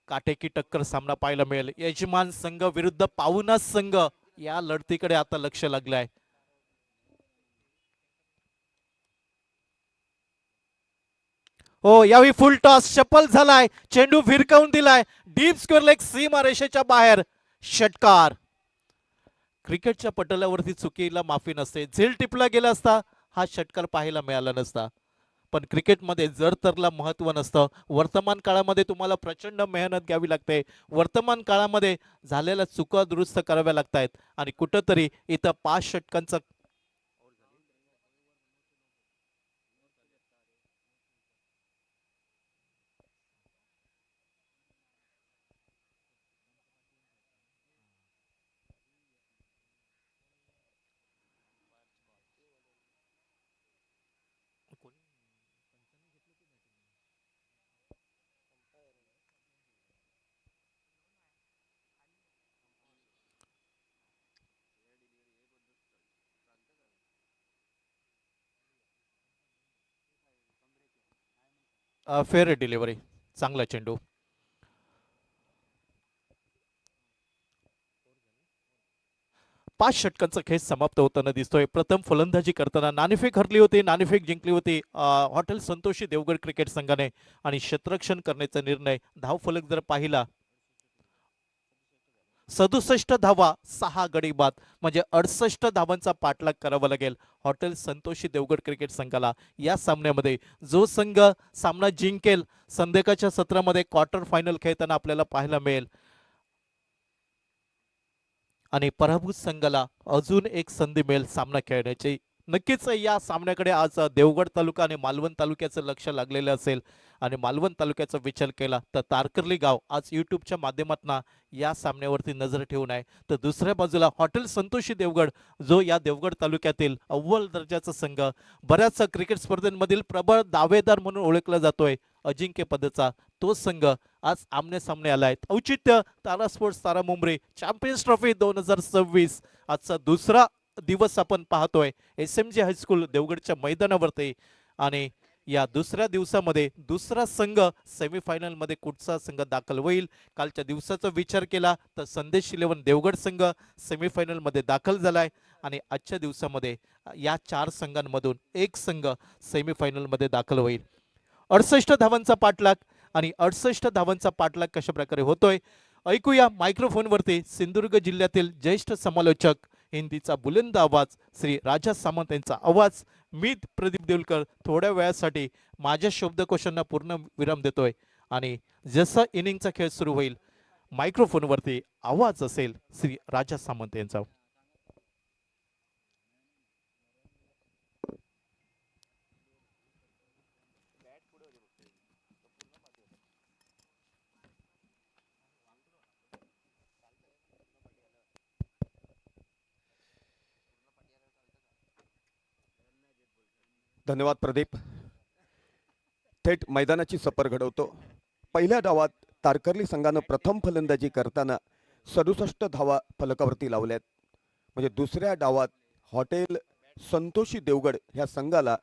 काटेकी टक्कर सामना पाहायला मिळेल. यजमान संघ विरुद्ध पाहुणा संघ या लढतीकडे आता लक्ष लागलंय. हो, यावेळी फुल टॉस शपल झालाय, चेंडू भिरकावून दिलाय, डीप स्क्वेअर लेग सीमा रेषेच्या बाहेर. षटकार. क्रिकेटच्या पटलावरती चुकीला माफी नसते. झेल टिपला गेला असता हा षटकार पाहायला मिळाला नसता, पण क्रिकेटमध्ये जर तरला महत्व नसतं. वर्तमान काळामध्ये तुम्हाला प्रचंड मेहनत घ्यावी लागते. वर्तमान काळामध्ये झालेल्या चुका दुरुस्त कराव्या लागतायत, आणि कुठंतरी इथं 5 षटकांचा फेअर डिलिव्हरी, चांगला चेंडू. पाच षटकांचा खेळ समाप्त होताना दिसतोय. प्रथम फलंदाजी करताना नाणेफेक हरली होती, नाणेफेक जिंकली होती हॉटेल संतोषी देवगड क्रिकेट संघाने, आणि क्षेत्ररक्षण करण्याचा निर्णय, धावफलक जर पाहिला 67 धावा 6 गडी बाद, म्हणजे 68 धावांचा पाठलाग करावा लागेल हॉटेल संतोषी देवगड क्रिकेट संघाला. या सामन्यामध्ये जो संघ सामना जिंकेल संध्याकाळच्या सत्रामध्ये क्वार्टर फायनल खेळताना आपल्याला पाहायला मिळेल, आणि पराभूत संघाला अजून एक संधी मिळेल सामना खेळण्याची. नक्कीच या सामन्याकडे आज देवगड तालुका आणि मालवण तालुक्याचं लक्ष लागलेलं असेल, आणि मालवण तालुक्याचा विचार केला तर तारकर्ली गाव आज युट्यूबच्या माध्यमातून या सामन्यावरती नजर ठेवून आहे. तर दुसऱ्या बाजूला हॉटेल संतोषी देवगड, जो या देवगड तालुक्यातील अव्वल दर्जाचा संघ, बऱ्याच क्रिकेट स्पर्धेमधील प्रबळ दावेदार म्हणून ओळखला जातोय अजिंक्यपदाचा, तो संघ आज आमने सामने आलाय. औचित्य तारा स्पोर्ट्स तारा मुंबरी चॅम्पियन्स ट्रॉफी 2026. आजचा दुसरा दिवस आपण पाहतोय SMG हायस्कूल देवगडच्या मैदानावरती, आणि या दुसऱ्या दिवसामध्ये दुसरा संघ सेमीफायनल मध्ये कुठचा संघ दाखल होईल. कालच्या दिवसाचा विचार केला तर संदेश 11 देवगड संघ सेमीफायनल मध्ये दाखल झालाय, आणि आजच्या दिवसामध्ये या 4 संघांमधून एक संघ सेमीफायनल मध्ये दाखल होईल. 68 धावांचा पाठलाग, आणि 68 धावांचा पाठलाग कशा प्रकारे होतोय ऐकूया मायक्रोफोनवरती सिंधुदुर्ग जिल्ह्यातील ज्येष्ठ समालोचक, हिंदीचा बुलंद आवाज श्री राजा सामंत यांचा आवाज. मी प्रदीप देवलकर थोड्या वेळासाठी माझ्या शब्दकोशांना पूर्ण विराम देतोय, आणि जसा इनिंगचा खेळ सुरू होईल मायक्रोफोनवरती आवाज असेल श्री राजा सामंत यांचा. धन्यवाद प्रदीप. थेट मैदानाची सफर घडवतो. पहिल्या डावात तारकर्ली संघानं प्रथम फलंदाजी करताना 67 धावा फलकावरती लावल्यात, म्हणजे दुसऱ्या डावात हॉटेल संतोषी देवगड ह्या संघाला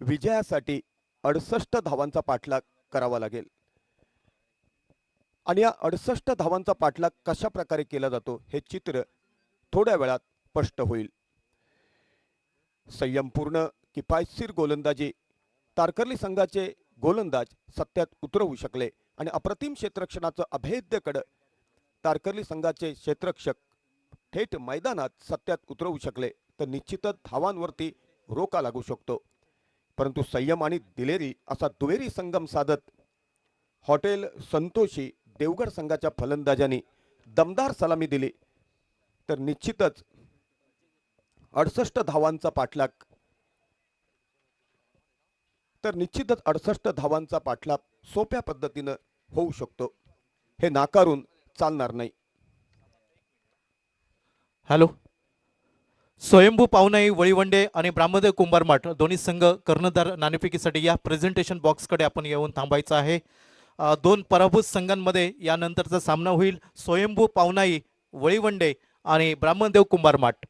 विजयासाठी 68 धावांचा पाठलाग करावा लागेल, आणि या 68 धावांचा पाठलाग कशा प्रकारे केला जातो हे चित्र थोड्या वेळात स्पष्ट होईल. संयमपूर्ण किफायतशीर गोलंदाजी तारकर्ली संघाचे गोलंदाज सत्यात उतरवू शकले, आणि अप्रतिम क्षेत्ररक्षणाचं अभेद्य कड तारकर्ली संघाचे क्षेत्ररक्षक थेट मैदानात सत्यात उतरवू शकले तर निश्चितच धावांवरती रोखा लागू शकतो. परंतु संयम आणि दिलेरी असा दुहेरी संगम साधत हॉटेल संतोषी देवगड संघाच्या फलंदाजांनी दमदार सलामी दिली तर निश्चितच 68 धावांचा पाठलाग, तर निश्चितच 68 धावांचा पाठलाग सोप्या पद्धतीनं होऊ शकतो, हे नाकारून चालणार नाही. हॅलो, स्वयंभू पावनाई वळीवंडे आणि ब्राह्मदेव कुंभारमाठ दोन्ही संघ कर्णधार नाणेफेकीसाठी या प्रेझेंटेशन बॉक्सकडे आपण येऊन थांबायचं आहे. दोन पराभूत संघांमध्ये यानंतरचा सामना होईल. स्वयंभू पावनाई वळीवंडे आणि ब्राह्मणदेव कुंभारमाठ.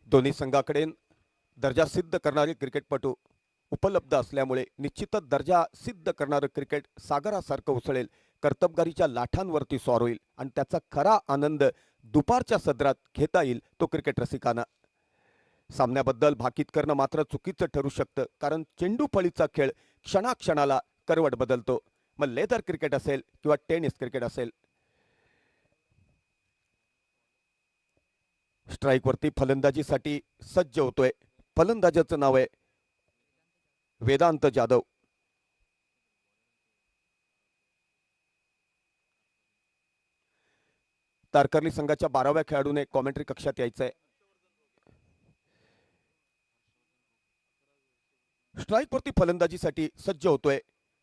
दोन्ही संघाकडे दर्जा सिद्ध करणारे क्रिकेटपटू उपलब्ध असल्यामुळे निश्चितच दर्जा सिद्ध करणारं क्रिकेट सागरासारखं उसळेल, कर्तबगारीच्या लाठांवरती स्वार होईल आणि त्याचा खरा आनंद दुपारच्या सदरात घेता येईल तो क्रिकेट रसिकांना. सामन्याबद्दल भाकीत करणं मात्र चुकीचं ठरू शकतं, कारण चेंडू फळीचा खेळ क्षणाक्षणाला करवट बदलतो. मग लेदर क्रिकेट असेल किंवा टेनिस क्रिकेट असेल. स्ट्राईकवरती फलंदाजीसाठी सज्ज होतोय. फलंदाजाचं नाव आहे वेदांत जाधव. तारकर्ली संघाच्या 12व्या खेळाडूने कॉमेंट्री कक्षात यायचंय. स्ट्राईकवरती फलंदाजीसाठी सज्ज होतोय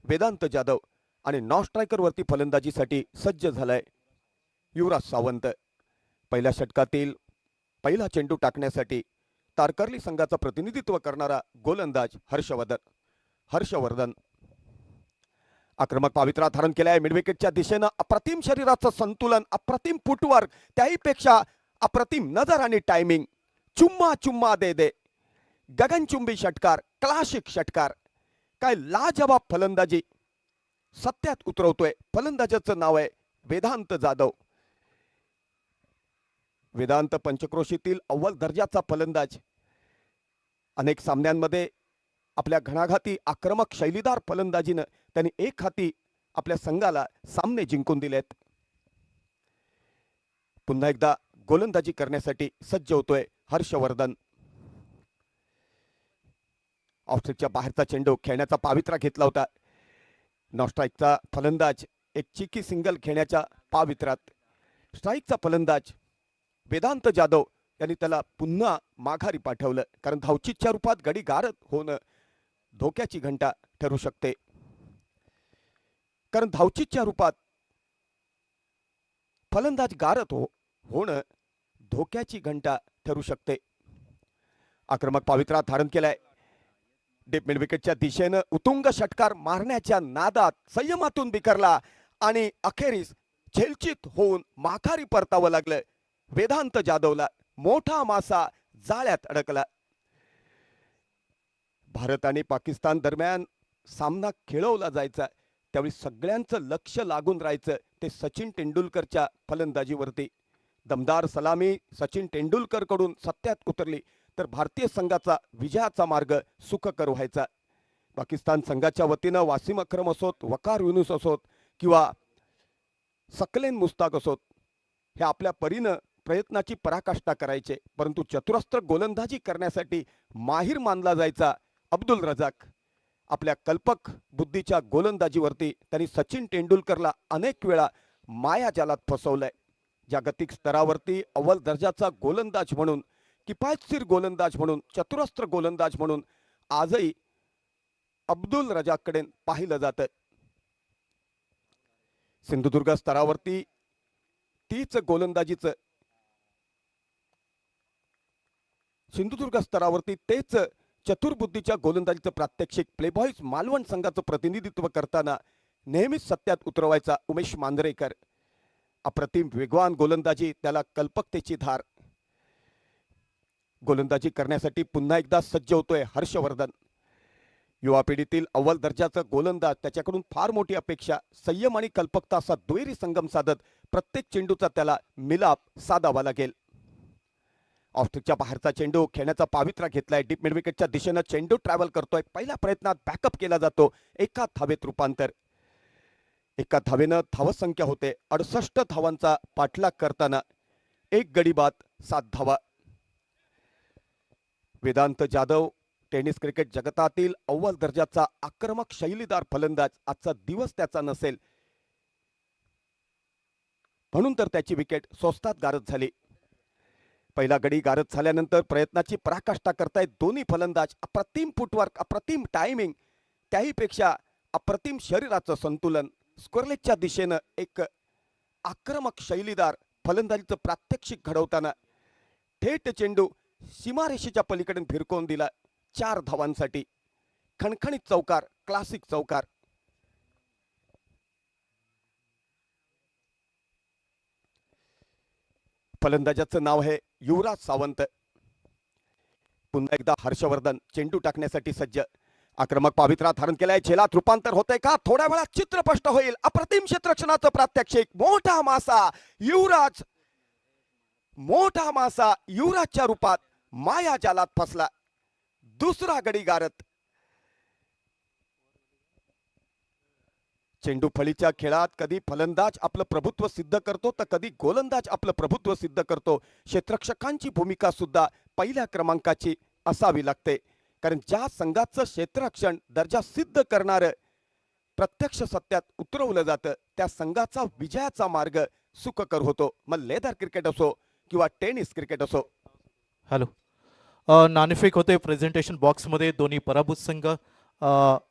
वेदांत जाधव आणि नॉन स्ट्रायकर वरती फलंदाजीसाठी सज्ज झालाय युवराज सावंत. पहिल्या षटकातील पहिला चेंडू टाकण्यासाठी तारकर्ली संघाचं प्रतिनिधित्व करणारा गोलंदाज हर्षवर्धन आक्रमक पावित्रा धारण केलाय. मिडविकेटच्या दिशेनं अप्रतिम शरीराचं संतुलन, अप्रतिम फुटवर्क, त्याहीपेक्षा अप्रतिम नजर आणि टायमिंग. चुम्मा चुम्मा दे दे, गगनचुंबी षटकार, क्लासिक षटकार. काय लाजवाब फलंदाजी सत्यात उतरवतोय. फलंदाजाचं नाव आहे वेदांत जाधव. वेदांत पंचक्रोशीतील अव्वल दर्जाचा फलंदाज. अनेक सामन्यांमध्ये आपल्या घणाघाती आक्रमक शैलीदार फलंदाजीनं त्यांनी एक हाती आपल्या संघाला सामने जिंकून दिलेत. पुन्हा एकदा गोलंदाजी करण्यासाठी सज्ज होतोय हर्षवर्धन. ऑफस्ट्रिकच्या बाहेरचा चेंडू खेळण्याचा पावित्रा घेतला होता. नॉस्ट्राईकचा फलंदाज एक चिकी सिंगल खेळण्याच्या पावित्रात. स्ट्राईकचा फलंदाज वेदांत जाधव यांनी त्याला पुन्हा माघारी पाठवलं, कारण धावचीच्या रूपात गडी गारद होणं धोक्याची घंटा ठरू शकते. कारण धावचीच्या रूपात फलंदाज गारद होणं धोक्याची घंटा ठरू शकते. आक्रमक पावित्रा धारण केलाय. डीप मिड विकेटच्या दिशेनं उतुंग षटकार मारण्याच्या नादात संयमातून बिखरला आणि अखेरीस झेलचित होऊन माघारी परतावं लागलं वेदांत जाधवला. मोठा मासा जाळ्यात अडकला. भारत आणि पाकिस्तान दरम्यान सामना खेळवला जायचा, त्यावेळी सगळ्यांचं लक्ष लागून राहायचं ते सचिन तेंडुलकरच्या फलंदाजीवरती. दमदार सलामी सचिन तेंडुलकर कडून सत्यात उतरली तर भारतीय संघाचा विजयाचा मार्ग सुखकर व्हायचा. पाकिस्तान संघाच्या वतीनं वासिम अक्रम असोत, वकार युनुस असोत किंवा सकलेन मुस्ताक असोत, हे आपल्या परीनं प्रयत्नाची पराकाष्ठा करायचे, परंतु चतुरस्त्र गोलंदाजी करण्यासाठी माहिर मानला जायचा अब्दुल रजाक. आपल्या कल्पक बुद्धीच्या गोलंदाजीवरती त्यांनी सचिन तेंडुलकरला अनेक वेळा मायाजालात फसवलंय. जागतिक स्तरावरती अव्वल दर्जाचा गोलंदाज म्हणून, किफायतशीर गोलंदाज म्हणून, चतुरस्त्र गोलंदाज म्हणून आजही अब्दुल रजाककडे पाहिलं जातं. सिंधुदुर्ग स्तरावरती तीच गोलंदाजीचं, सिंधुदुर्ग स्तरावरती तेच चतुर्बुद्धीच्या गोलंदाजीचं प्रात्यक्षिक प्लेबॉईज मालवण संघाचं प्रतिनिधित्व करताना नेहमीच सत्यात उतरवायचा उमेश मांजरेकर. अप्रतिम वेगवान गोलंदाजी, त्याला कल्पकतेची धार. गोलंदाजी करण्यासाठी पुन्हा एकदा सज्ज होतोय हर्षवर्धन. युवा पिढीतील अव्वल दर्जाचा गोलंदाज, त्याच्याकडून फार मोठी अपेक्षा. संयम आणि कल्पकता असा दुहेरी संगम साधत प्रत्येक चेंडूचा त्याला मिलाप साधावा लागेल. ऑफस्ट्रिकच्या बाहेरचा चेंडू खेळण्याचा पावित्रा घेतलाय. डीप मिडविकेटच्या दिशेनं चेंडू ट्रॅव्हल करतोय. पहिल्या प्रयत्नात बॅकअप केला जातो. एका धावेत रूपांतर. एका धावेनं धावसंख्या होते 68 धावांचा पाठलाग करताना एक गडी बाद 7 धावा. वेदांत जाधव टेनिस क्रिकेट जगतातील अव्वल दर्जाचा आक्रमक शैलीदार फलंदाज. आजचा दिवस त्याचा नसेल म्हणून तर त्याची विकेट स्वस्तात गारद झाली. पहिला गडी गारद झाल्यानंतर प्रयत्नाची पराकाष्ठा करतायत दोन्ही फलंदाज. अप्रतिम फुटवर्क, अप्रतिम टायमिंग, त्याहीपेक्षा अप्रतिम शरीराचं संतुलन, स्क्वेअरलेगच्या दिशेनं एक आक्रमक शैलीदार फलंदाजीचं प्रात्यक्षिक घडवताना थेट चेंडू सीमारेषेच्या पलीकडे भिरकवून दिला 4 धावांसाठी. खणखणीत चौकार, क्लासिक चौकार. फलंदाजाचं नाव आहे युवराज सावंत. पुन्हा एकदा हर्षवर्धन चेंडू टाकण्यासाठी सज्ज. आक्रमक पावित्रा धारण केलाय. झेलात रूपांतर होतंय का? थोड्या वेळात चित्र स्पष्ट होईल. अप्रतिम क्षेत्ररक्षणाचं प्रात्यक्षिक. मोठा मासा युवराज, मोठा मासा युवराजच्या रूपात माया जालात फसला. दुसरा गडी गारत. चेंडू फळीच्या खेळात कधी फलंदाज आपलं प्रभुत्व सिद्ध करतो तर कधी गोलंदाज आपलं प्रभुत्व सिद्ध करतो. क्षेत्ररक्षकांची भूमिका सुद्धा पहिल्या क्रमांकाची असावी लागते, कारण ज्या संघाचं क्षेत्ररक्षण दर्जा सिद्ध करणारं प्रत्यक्ष सत्यात उतरवलं जातं त्या संघाचा विजयाचा मार्ग सुखकर होतो. मग लेदर क्रिकेट असो किंवा टेनिस क्रिकेट असो. हॅलो, नाणेफेक होते प्रेझेंटेशन बॉक्समध्ये. दोन्ही पराभूत संघ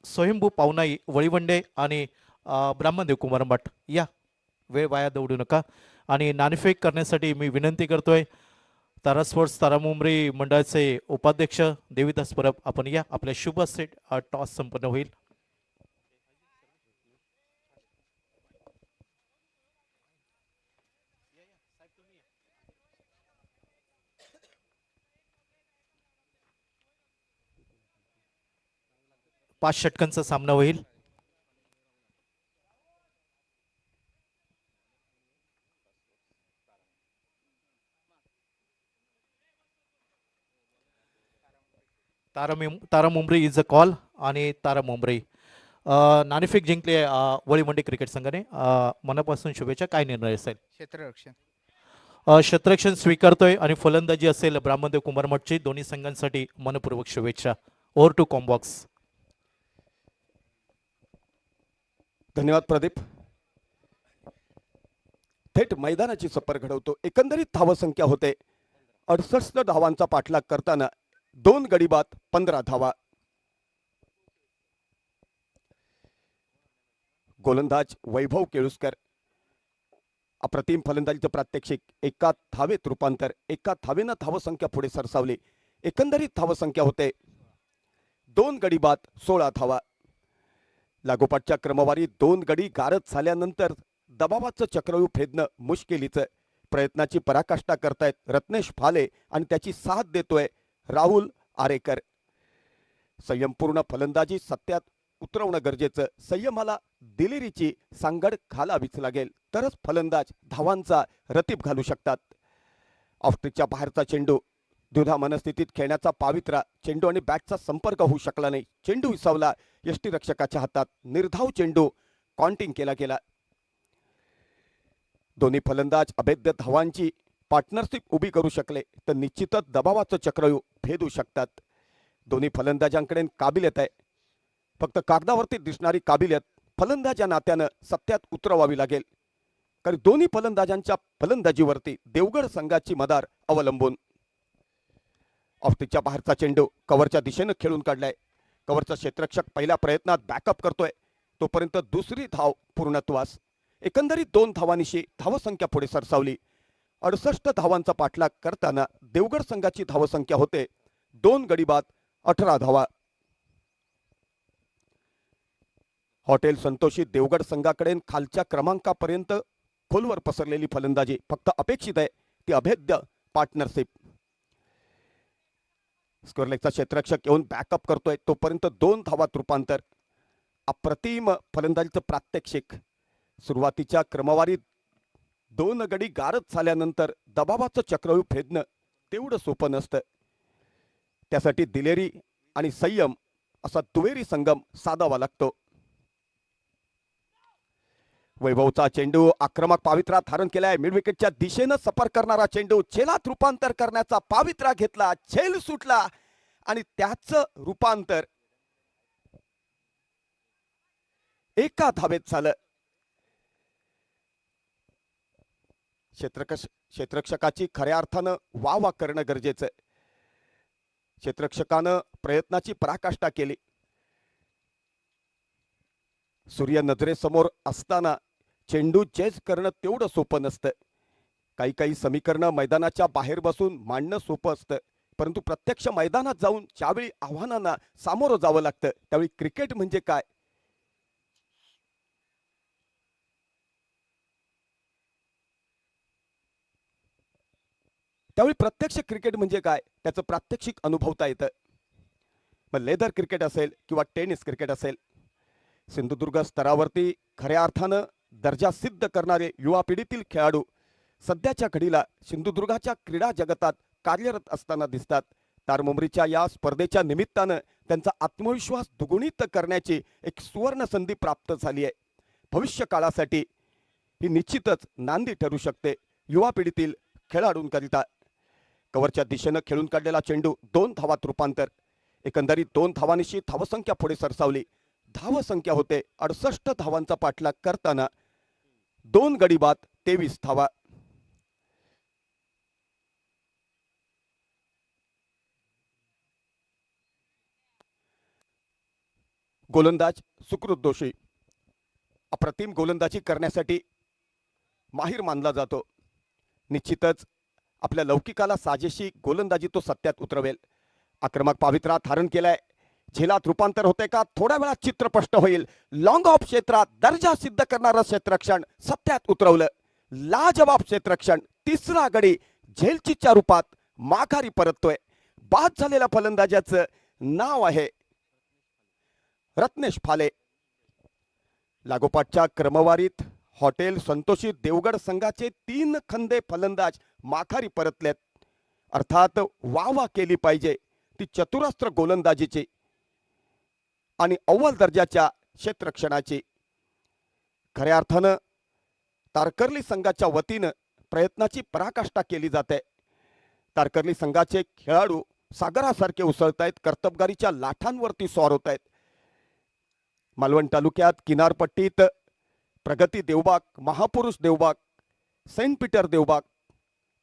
स्वयंभू पावनाई वळीवंडे आणि ब्राह्मणदेव कुमार मठ. या वेळ वाया दौडू नका. आणि नाणेफेक करण्यासाठी मी विनंती करतोय तारा स्पोर्ट्स तारा मुंबरी मंडळाचे उपाध्यक्ष देविदास परब, आपण या. आपल्या शुभ हस्ते टॉस संपन्न होईल. पाच षटकांचा सामना होईल. तारा मुंबरी इज अ कॉल. आणि तारा मुंबरी नाणेफेक जिंकले वळीवंडे क्रिकेट संघाने. मनापासून शुभेच्छा. काय निर्णय असेल? क्षेत्ररक्षण स्वीकारतोय आणि फलंदाजी असेल ब्राह्मणदेव कुमार मठची. दोन्ही संघांसाठी मनपूर्वक शुभेच्छा. Over to combox. धन्यवाद प्रदीप. थेट मैदानाची सफर घडवतो. एकंदरीत धावसंख्या होते 68 धावांचा पाठलाग करताना 2 गडी बाद 15 धावा. गोलंदाज वैभव केळुसकर. अप्रतिम फलंदाजीचं प्रात्यक्षिक. एका धावेत रूपांतर. एका धावेनं धावसंख्या पुढे सरसावली. एकंदरीत धावसंख्या होते 2 गडी बाद 16 धावा. लागोपाठच्या क्रमवारीत 2 गडी गारद झाल्यानंतर दबावाचं चक्रव्यूह भेदणं मुश्किलीचं. प्रयत्नाची पराकाष्ठा करतायत रत्नेश फाले आणि त्याची साथ देतोय राहुल आरेकर. संयमपूर्ण फलंदाजी सत्यात उतरवणं गरजेचं. संयमाला दिलेरीची सांगड घालावीच लागेल, तरच फलंदाज धावांचा रतीब घालू शकतात. ऑफस्ट्रिकच्या बाहेरचा चेंडू. द्विधा मनस्थितीत खेळण्याचा पावित्रा. चेंडू आणि बॅटचा संपर्क होऊ शकला नाही. चेंडू विसावला यष्टीरक्षकाच्या हातात. निर्धाव चेंडू काउंटिंग केला गेला. दोन्ही फलंदाज अभेद्य धावांची पार्टनरशिप उभी करू शकले तर निश्चितच दबावाचं चक्रव्यूह भेदू शकतात. दोन्ही फलंदाजांकडे काबिलियत आहे, फक्त कागदावरती दिसणारी काबिलियत फलंदाज नात्यानं सत्यात उतरवावी लागेल, कारण दोन्ही फलंदाजांच्या फलंदाजीवरती देवगड संघाची मदार अवलंबून. ऑफस्टिकच्या बाहेरचा चेंडू कव्हरच्या दिशेनं खेळून काढलाय. कव्हरचा क्षेत्ररक्षक पहिल्या प्रयत्नात बॅकअप करतोय, तोपर्यंत दुसरी धाव पूर्णत्वास. एकंदरीत 2 धावांनिशी धावसंख्या पुढे सरसावली. 68 धावांचा पाठलाग करताना देवगड संघाची धावसंख्या होते 2 गडी बाद 18 धावा. हॉटेल संतोषी देवगड संघाकडे खालच्या क्रमांकापर्यंत खोलवर पसरलेली फलंदाजी फक्त अपेक्षित आहे ती अभेद्य पार्टनरशिप. स्क्वेअरलेगचा क्षेत्ररक्षक येऊन बॅकअप करतोय, तोपर्यंत 2 धावात रूपांतर. अप्रतिम फलंदाजीचं प्रात्यक्षिक. सुरुवातीच्या क्रमवारीत 2 गडी गारद झाल्यानंतर दबावाचं चक्रव्यूह भेदणं तेवढं सोपं नसतं. त्यासाठी दिलेरी आणि संयम असा दुहेरी संगम साधावा लागतो. वैभवचा चेंडू आक्रमक पावित्रा धारण केलाय. मिड विकेटच्या दिशेनं सफर करणारा चेंडू झेलात रूपांतर करण्याचा पावित्रा घेतला. झेल सुटला आणि त्याचं रूपांतर एका धावेत झालं. क्षेत्ररक्षकाची खऱ्या अर्थानं वाह करणं गरजेचं. क्षेत्ररक्षकानं प्रयत्नाची पराकाष्ठा केली. सूर्य नजरेसमोर असताना चेंडू चेस करणं तेवढं सोपं नसतं. काही काही समीकरणं मैदानाच्या बाहेर बसून मांडणं सोपं असतं, परंतु प्रत्यक्ष मैदानात जाऊन ज्यावेळी आव्हानांना सामोरं जावं लागतं त्यावेळी क्रिकेट म्हणजे काय, त्यावेळी प्रत्यक्ष क्रिकेट म्हणजे काय त्याचं प्रात्यक्षिक अनुभवता येतं. मग लेदर क्रिकेट असेल किंवा टेनिस क्रिकेट असेल, सिंधुदुर्ग स्तरावरती खऱ्या अर्थानं दर्जा सिद्ध करणारे युवा पिढीतील खेळाडू सध्याच्या घडीला सिंधुदुर्गाच्या क्रीडा जगतात कार्यरत असताना दिसतात. तारमुंबरीच्या या स्पर्धेच्या निमित्तानं त्यांचा आत्मविश्वास दुगुणित करण्याची एक सुवर्ण संधी प्राप्त झाली आहे. भविष्य काळासाठी ही निश्चितच नांदी ठरू शकते युवा पिढीतील खेळाडूंकरिता. कव्हरच्या दिशेनं खेळून काढलेला चेंडू 2 धावात रूपांतर. एकंदरीत 2 धावांनिशी धावसंख्या पुढे सरसावली. धावसंख्या होते 68 धावांचा पाठलाग करताना 2 गडी बाद 23 धावा. गोलंदाज सुकृत जोशी अप्रतिम गोलंदाजी करण्यासाठी माहीर मानला जातो. निश्चितच आपल्या लौकिकाला साजेशी गोलंदाजी तो सत्यात उतरवेल. आक्रमक पावित्रा धारण केलाय. झेलात रूपांतर होते का, थोड्या वेळात चित्र स्पष्ट होईल. लॉंग ऑफ क्षेत्रात दर्जा सिद्ध करणारं क्षेत्ररक्षण सत्यात उतरवलं. लाजवाब क्षेत्ररक्षण. तिसरा गडी झेलचीच्या रूपात माघारी परततोय. बाद झालेल्या फलंदाजाचं नाव आहे रत्नेश फाले. लागोपाठच्या क्रमवारीत हॉटेल संतोषी देवगड संघाचे 3 खंदे फलंदाज माघारी परतलेत. अर्थात वाह केली पाहिजे ती चतुरस्त्र गोलंदाजीची आणि अव्वल दर्जाच्या क्षेत्ररक्षणाची. खऱ्या अर्थानं तारकर्ली संघाच्या वतीनं प्रयत्नाची पराकाष्ठा केली जाते. तारकर्ली संघाचे खेळाडू सागरासारखे उसळतायत, कर्तबगारीच्या लाठांवरती स्वार होत आहेत. मालवण तालुक्यात किनारपट्टीत प्रगती देवबाग, महापुरुष देवबाग, सेंट पीटर देवबाग,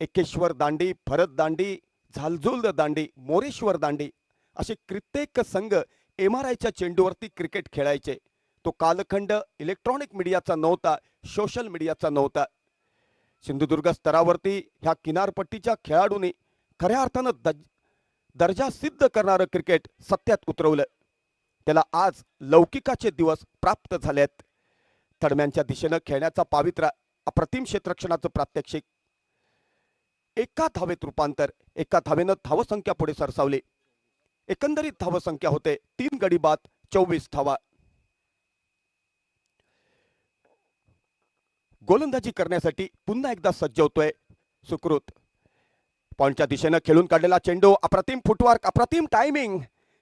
एकेश्वर दांडी, भरत दांडी, झालझुल दांडी, मोरेश्वर दांडी असे कित्येक संघ MRIच्या चेंडूवरती क्रिकेट खेळायचे. तो कालखंड इलेक्ट्रॉनिक मीडियाचा नव्हता, सोशल मीडियाचा नव्हता. सिंधुदुर्ग स्तरावरती ह्या किनारपट्टीच्या खेळाडूंनी खऱ्या अर्थानं दर्जा सिद्ध करणारं क्रिकेट सत्यात उतरवलं. त्याला आज लौकिकाचे दिवस प्राप्त झालेत. तडम्यांच्या दिशेनं खेळण्याचा पावित्रा, अप्रतिम क्षेत्ररक्षणाचं प्रात्यक्षिक. एका धावेत रूपांतर. एका धावेनं धावसंख्या पुढे सरसावली. एकंदरीत धावसंख्या होते 3 गडी बाद 24 धावा. गोलंदाजी करण्यासाठी पुन्हा एकदा सज्ज होतोय सुकृत. पॉइंटच्या दिशेनं खेळून काढलेला चेंडू, अप्रतिम फुटवर्क, अप्रतिम टायमिंग,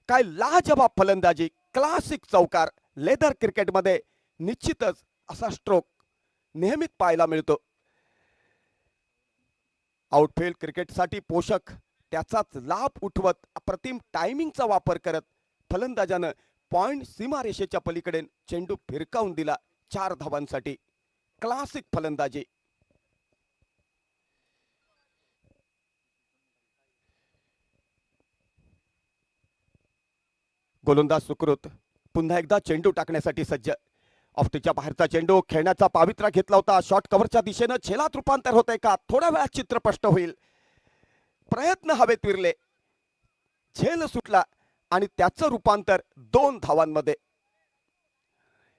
काय लाजवाब फलंदाजी, क्लासिक चौकार. लेदर क्रिकेटमध्ये निश्चितच असा स्ट्रोक नेहमीच पाहायला मिळतो. आउटफील्ड क्रिकेटसाठी पोषक त्याचाच लाभ उठवत अप्रतिम टायमिंगचा वापर करत फलंदाजानं पॉइंट सीमारेषेच्या पलीकडे चेंडू फिरकावून दिला 4 धावांसाठी. क्लासिक फलंदाजी. गोलंदाज सुकृत पुन्हा एकदा चेंडू टाकण्यासाठी सज्ज. ऑफ्टीच्या बाहेरचा चेंडू खेळण्याचा पावित्रा घेतला होता. शॉर्ट कव्हरच्या दिशेनं झेलात रूपांतर होतंय का, थोड्या वेळात चित्र स्पष्ट होईल. प्रयत्न हवेत विरले, झेल सुटला आणि त्याचं रूपांतर 2 धावांमध्ये.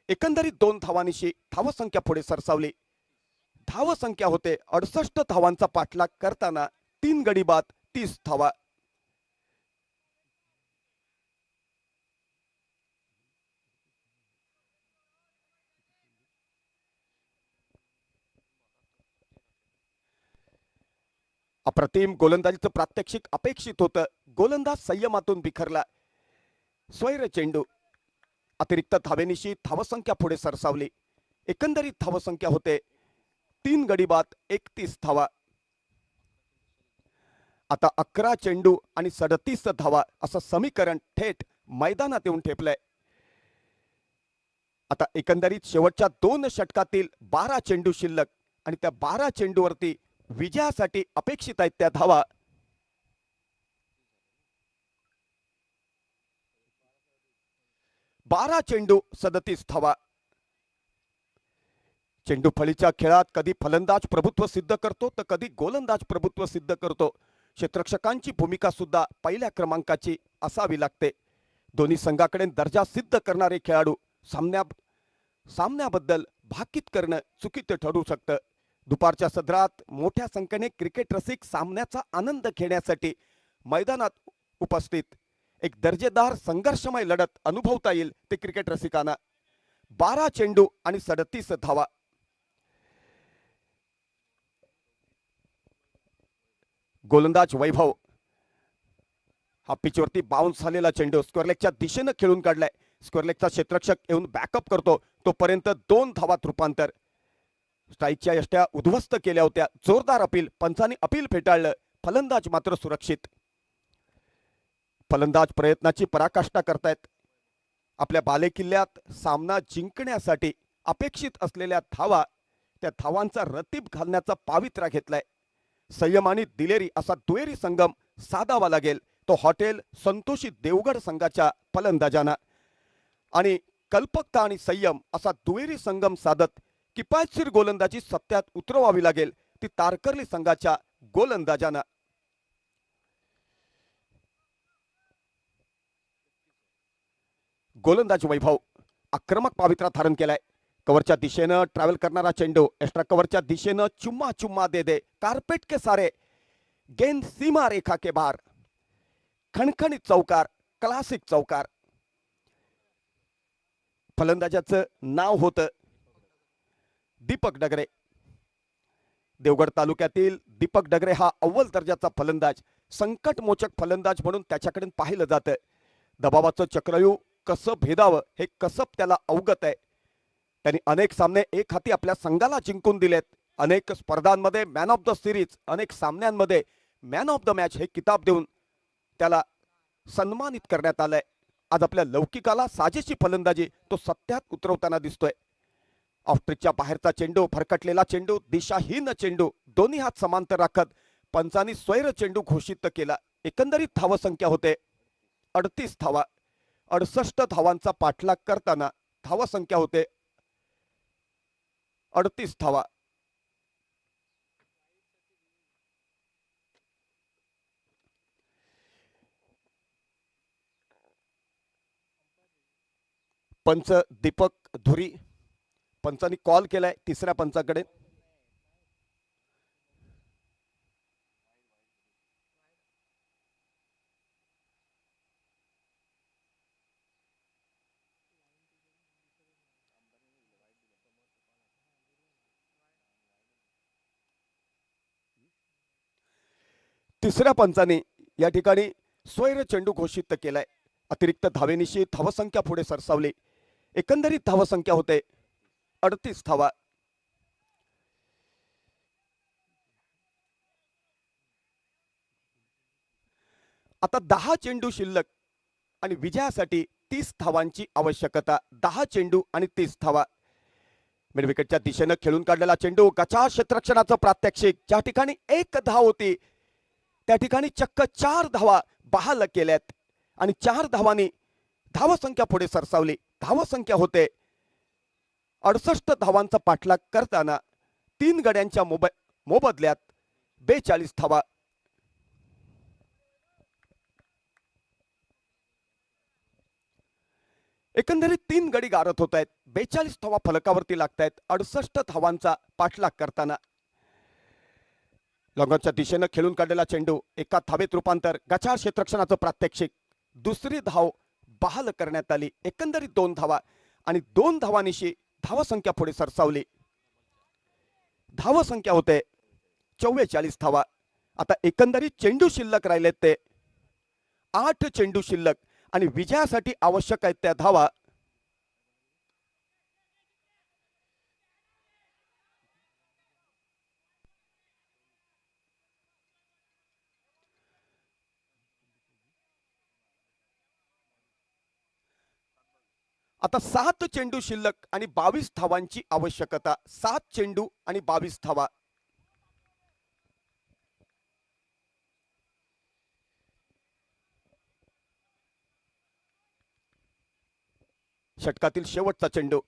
एकंदरीत 2 धावांनिशी धावसंख्या पुढे सरसावली. धावसंख्या होते 68 धावांचा पाठलाग करताना 3 गडी बाद 30 धावा. अप्रतिम गोलंदाजीचं प्रात्यक्षिक अपेक्षित होतं. गोलंदाज संयमातून बिखरला. स्वैर चेंडू. अतिरिक्त धावेनिशी धावसंख्या पुढे सरसावली. एकंदरीत धावसंख्या होते 3 गडी बाद 31 धावा. आता 11 चेंडू आणि 37 धावा असं समीकरण थेट मैदानात येऊन ठेपलंय. आता एकंदरीत शेवटच्या 2 षटकातील 12 चेंडू शिल्लक आणि त्या 12 चेंडूवरती विजयासाठी अपेक्षित आहेत त्या धावा. बारा चेंडू 37 धावा. चेंडू फळीच्या खेळात कधी फलंदाज प्रभुत्व सिद्ध करतो तर कधी गोलंदाज प्रभुत्व सिद्ध करतो. क्षेत्ररक्षकांची भूमिका सुद्धा पहिल्या क्रमांकाची असावी लागते. दोन्ही संघाकडे दर्जा सिद्ध करणारे खेळाडू सामन्याबद्दल भाकीत करणं चुकीचं ठरू शकतं. दुपारच्या सदरात मोठ्या संख्येने क्रिकेट रसिक सामन्याचा आनंद घेण्यासाठी मैदानात उपस्थित. एक दर्जेदार संघर्षमय लढत अनुभवता येईल ते क्रिकेट रसिकांना. 12 चेंडू आणि 37 धावा. गोलंदाज वैभव हा पिचवरती बाउन्स झालेला चेंडू स्क्वेअरलेगच्या दिशेनं खेळून काढलाय. स्क्वेअरलेगचा क्षेत्ररक्षक येऊन बॅकअप करतो. तोपर्यंत 2 धावात रूपांतर. स्ट्राईकच्या यष्ट्या उद्ध्वस्त केल्या होत्या. जोरदार अपील, पंचांनी अपील फेटाळलं. फलंदाज मात्र सुरक्षित. फलंदाज प्रयत्नाची पराकाष्ठा करतायत. आपल्या बालेकिल्ल्यात सामना जिंकण्यासाठी अपेक्षित असलेल्या धावा, त्या धावांचा रतीब घालण्याचा पावित्र्य घेतलाय. संयम आणि दिलेरी असा दुहेरी संगम साधावा लागेल तो हॉटेल संतोषी देवगड संघाच्या फलंदाजांना. आणि कल्पकता आणि संयम असा दुहेरी संगम साधत किफायतशीर गोलंदाजी सत्यात उतरवावी लागेल ती तारकर्ली संघाच्या गोलंदाजांना. गोलंदाज वैभव आक्रमक पावित्रा धारण केलाय. कव्हरच्या दिशेनं ट्रॅव्हल करणारा चेंडू एक्स्ट्रा कव्हरच्या दिशेनं चुम्मा चुम्मा दे दे, कारपेट के सारे, गेंद सीमा रेखा के बाहर. खणखणीत चौकार, क्लासिक चौकार. फलंदाजाचं नाव होतं दीपक डगरे. देवगड तालुक्यातील दीपक डगरे हा अव्वल दर्जाचा फलंदाज, संकटमोचक फलंदाज म्हणून त्याच्याकडे पाहिलं जातं. दबावाचं चक्रव्यूह कसं भेदावं हे कसब त्याला अवगत आहे. त्यांनी अनेक सामने एक हाती आपल्या संघाला जिंकून दिलेत. अनेक स्पर्धांमध्ये मॅन ऑफ द सिरीज, अनेक सामन्यांमध्ये मॅन ऑफ द मॅच हे किताब देऊन त्याला सन्मानित करण्यात आलंय. आज आपल्या लौकिकाला साजेशी फलंदाजी तो सत्यात उतरवताना दिसतोय. ऑफस्ट्रिकच्या बाहेरचा चेंडू, फरकटलेला चेंडू, दिशाहीन चेंडू, दोन्ही हात समांतर राखत पंचांनी स्वैर चेंडू घोषित केला. एकंदरीत धावसंख्या होते 38 धावा. 68 धावांचा पाठलाग करताना धावसंख्या होते 38 धावा. पंच दीपक धुरी, पंचांनी कॉल केलाय तिसऱ्या पंचाकडे. तिसऱ्या पंचाने या ठिकाणी स्वैर चेंडू घोषित केलाय. अतिरिक्त धावेनिशी धावसंख्या पुढे सरसावली. एकंदरीत धावसंख्या होते 38 धावा. आता 10 चेंडू शिल्लक आणि विजयासाठी 30 धावांची आवश्यकता. 10 चेंडू आणि 30 धावा. मिड विकेटच्या दिशेनं खेळून काढलेला चेंडू, गचाळ क्षेत्ररक्षणाचं प्रात्यक्षिक. ज्या ठिकाणी 1 धाव होती त्या ठिकाणी चक्क 4 धावा बहाल केल्यात आणि 4 धावांनी धावसंख्या पुढे सरसावली. धावसंख्या होते 68 धावांचा पाठलाग करताना 3 गड्यांच्या मोबदल्यात 42 धावा. एकंदरीत 3 गडी गारत होत आहेत. 42 धावा फलकावरती लागतायत 68 धावांचा पाठलाग करताना. लॉंगॉनच्या दिशेनं खेळून काढलेला चेंडू, एका धावेत रूपांतर, गचाळ क्षेत्ररक्षणाचं प्रात्यक्षिक. दुसरी धाव बहाल करण्यात आली. एकंदरीत 2 धावा आणि 2 धावांनिशी धावसंख्या पुढे सरसावली. धावसंख्या होते 44 धावा. आता एकंदरीत चेंडू शिल्लक राहिलेत ते 8 चेंडू शिल्लक आणि विजयासाठी आवश्यक आहेत त्या धावा. आता 7 चेंडू शिल्लक आणि 22 धावांची आवश्यकता. 7 चेंडू आणि 22 धावा. षटकातील शेवटचा चेंडू.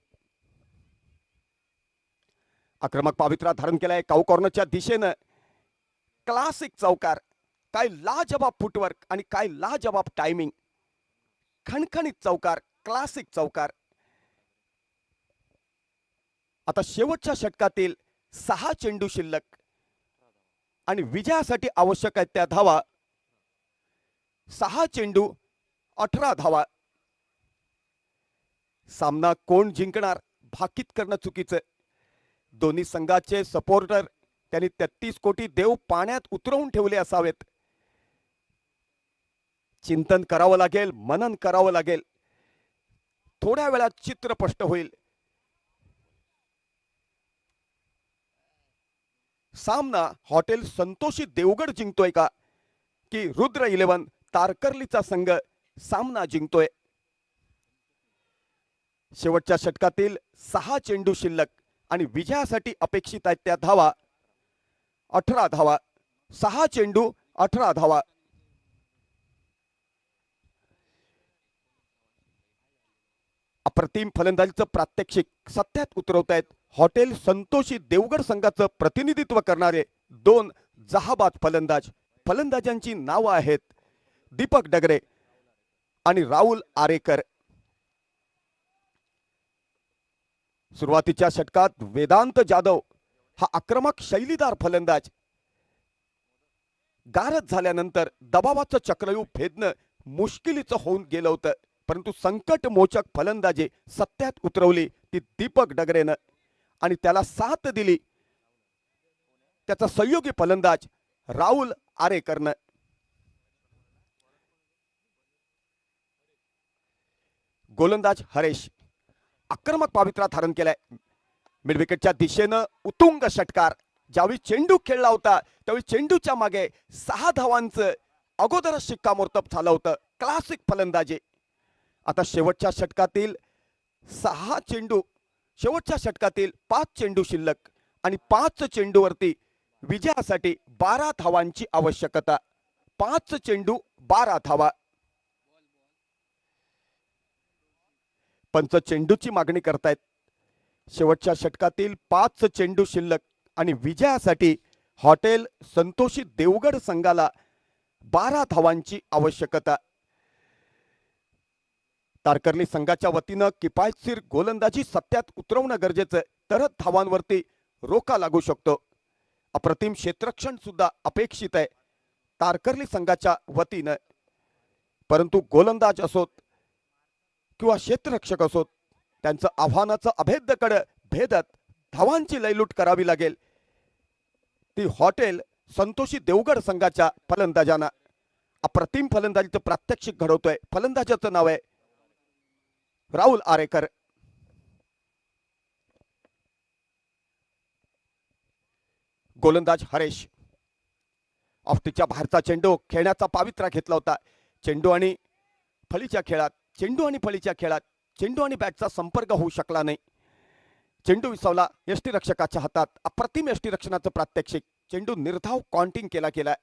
आक्रमक पावित्रा धारण केलाय काऊ कॉर्नरच्या दिशेनं. क्लासिक चौकार, काय लाजवाब फुटवर्क आणि काय लाजवाब टायमिंग. खणखणीत चौकार, क्लासिक चौकार. आता शेवटच्या षटकातील 6 चेंडू शिल्लक आणि विजयासाठी आवश्यक आहेत त्या धावा. 6 चेंडू 18 धावा. सामना कोण जिंकणार भाकीत करणं चुकीचं. दोन्ही संघाचे सपोर्टर त्यांनी 33 कोटी देव पाण्यात उतरवून ठेवले असावेत. चिंतन करावं लागेल, मनन करावं लागेल. थोड्या वेळात चित्र स्पष्ट होईल. सामना हॉटेल संतोषी देवगड जिंकतोय का की रुद्र 11 तारकर्लीचा संघ सामना जिंकतोय. शेवटच्या षटकातील 6 चेंडू शिल्लक आणि विजयासाठी अपेक्षित आहेत त्या धावा 18 धावा. 6 चेंडू 18 धावा. अप्रतिम फलंदाजीचं प्रात्यक्षिक सत्यात उतरवतायत हॉटेल संतोषी देवगड संघाचं प्रतिनिधित्व करणारे 2 जहाबाद फलंदाज. फलंदाजांची नावं आहेत दीपक डगरे आणि राहुल आरेकर. सुरुवातीच्या षटकात वेदांत जाधव हा आक्रमक शैलीदार फलंदाज गारद झाल्यानंतर दबावाचं चक्रव्यूह भेदणं मुश्किलीचं होऊन गेलं होतं. परंतु संकटमोचक फलंदाजी सत्यात उतरवली ती दीपक डगरेनं आणि त्याला साथ दिली त्याचा सहयोगी फलंदाज राहुल आरेकरनं. गोलंदाज हरेश आक्रमक पावित्रा धारण केलाय. मिडविकेटच्या दिशेनं उतुंग षटकार. ज्यावेळी चेंडू खेळला होता त्यावेळी चेंडूच्या मागे 6 धावांचं अगोदरच शिक्कामोर्तब झालं होतं. क्लासिक फलंदाजी. आता शेवटच्या षटकातील 6 चेंडू, शेवटच्या षटकातील 5 चेंडू शिल्लक आणि 5 चेंडूवरती विजयासाठी 12 धावांची आवश्यकता. 5 चेंडू 12 धावा. पंच चेंडूची मागणी करतायत. शेवटच्या षटकातील 5 चेंडू शिल्लक आणि विजयासाठी हॉटेल संतोषी देवगड संघाला 12 धावांची आवश्यकता. तारकर्ली संघाच्या वतीनं किफायतशीर गोलंदाजी सत्यात उतरवणं गरजेचं, तरच धावांवरती रोखा लागू शकतो. अप्रतिम क्षेत्ररक्षण सुद्धा अपेक्षित आहे तारकर्ली संघाच्या वतीनं. परंतु गोलंदाज असोत किंवा क्षेत्ररक्षक असोत त्यांचं आव्हानाचं अभेद्य कड भेदत धावांची लयलूट करावी लागेल ती हॉटेल संतोषी देवगड संघाच्या फलंदाजांना. अप्रतिम फलंदाजीचं प्रात्यक्षिक घडवतोय. फलंदाजाचं नाव आहे राहुल आरेकर. गोलंदाज हरेश ऑफस्टिकच्या बाहेरचा चेंडू खेळण्याचा पावित्रा घेतला होता. चेंडू आणि फळीच्या खेळात चेंडू आणि बॅटचा संपर्क होऊ शकला नाही. चेंडू विसावला यष्टीरक्षकाच्या हातात. अप्रतिम यष्टीरक्षणाचं प्रात्यक्षिक. चेंडू निर्धाव काउंटिंग केलाय.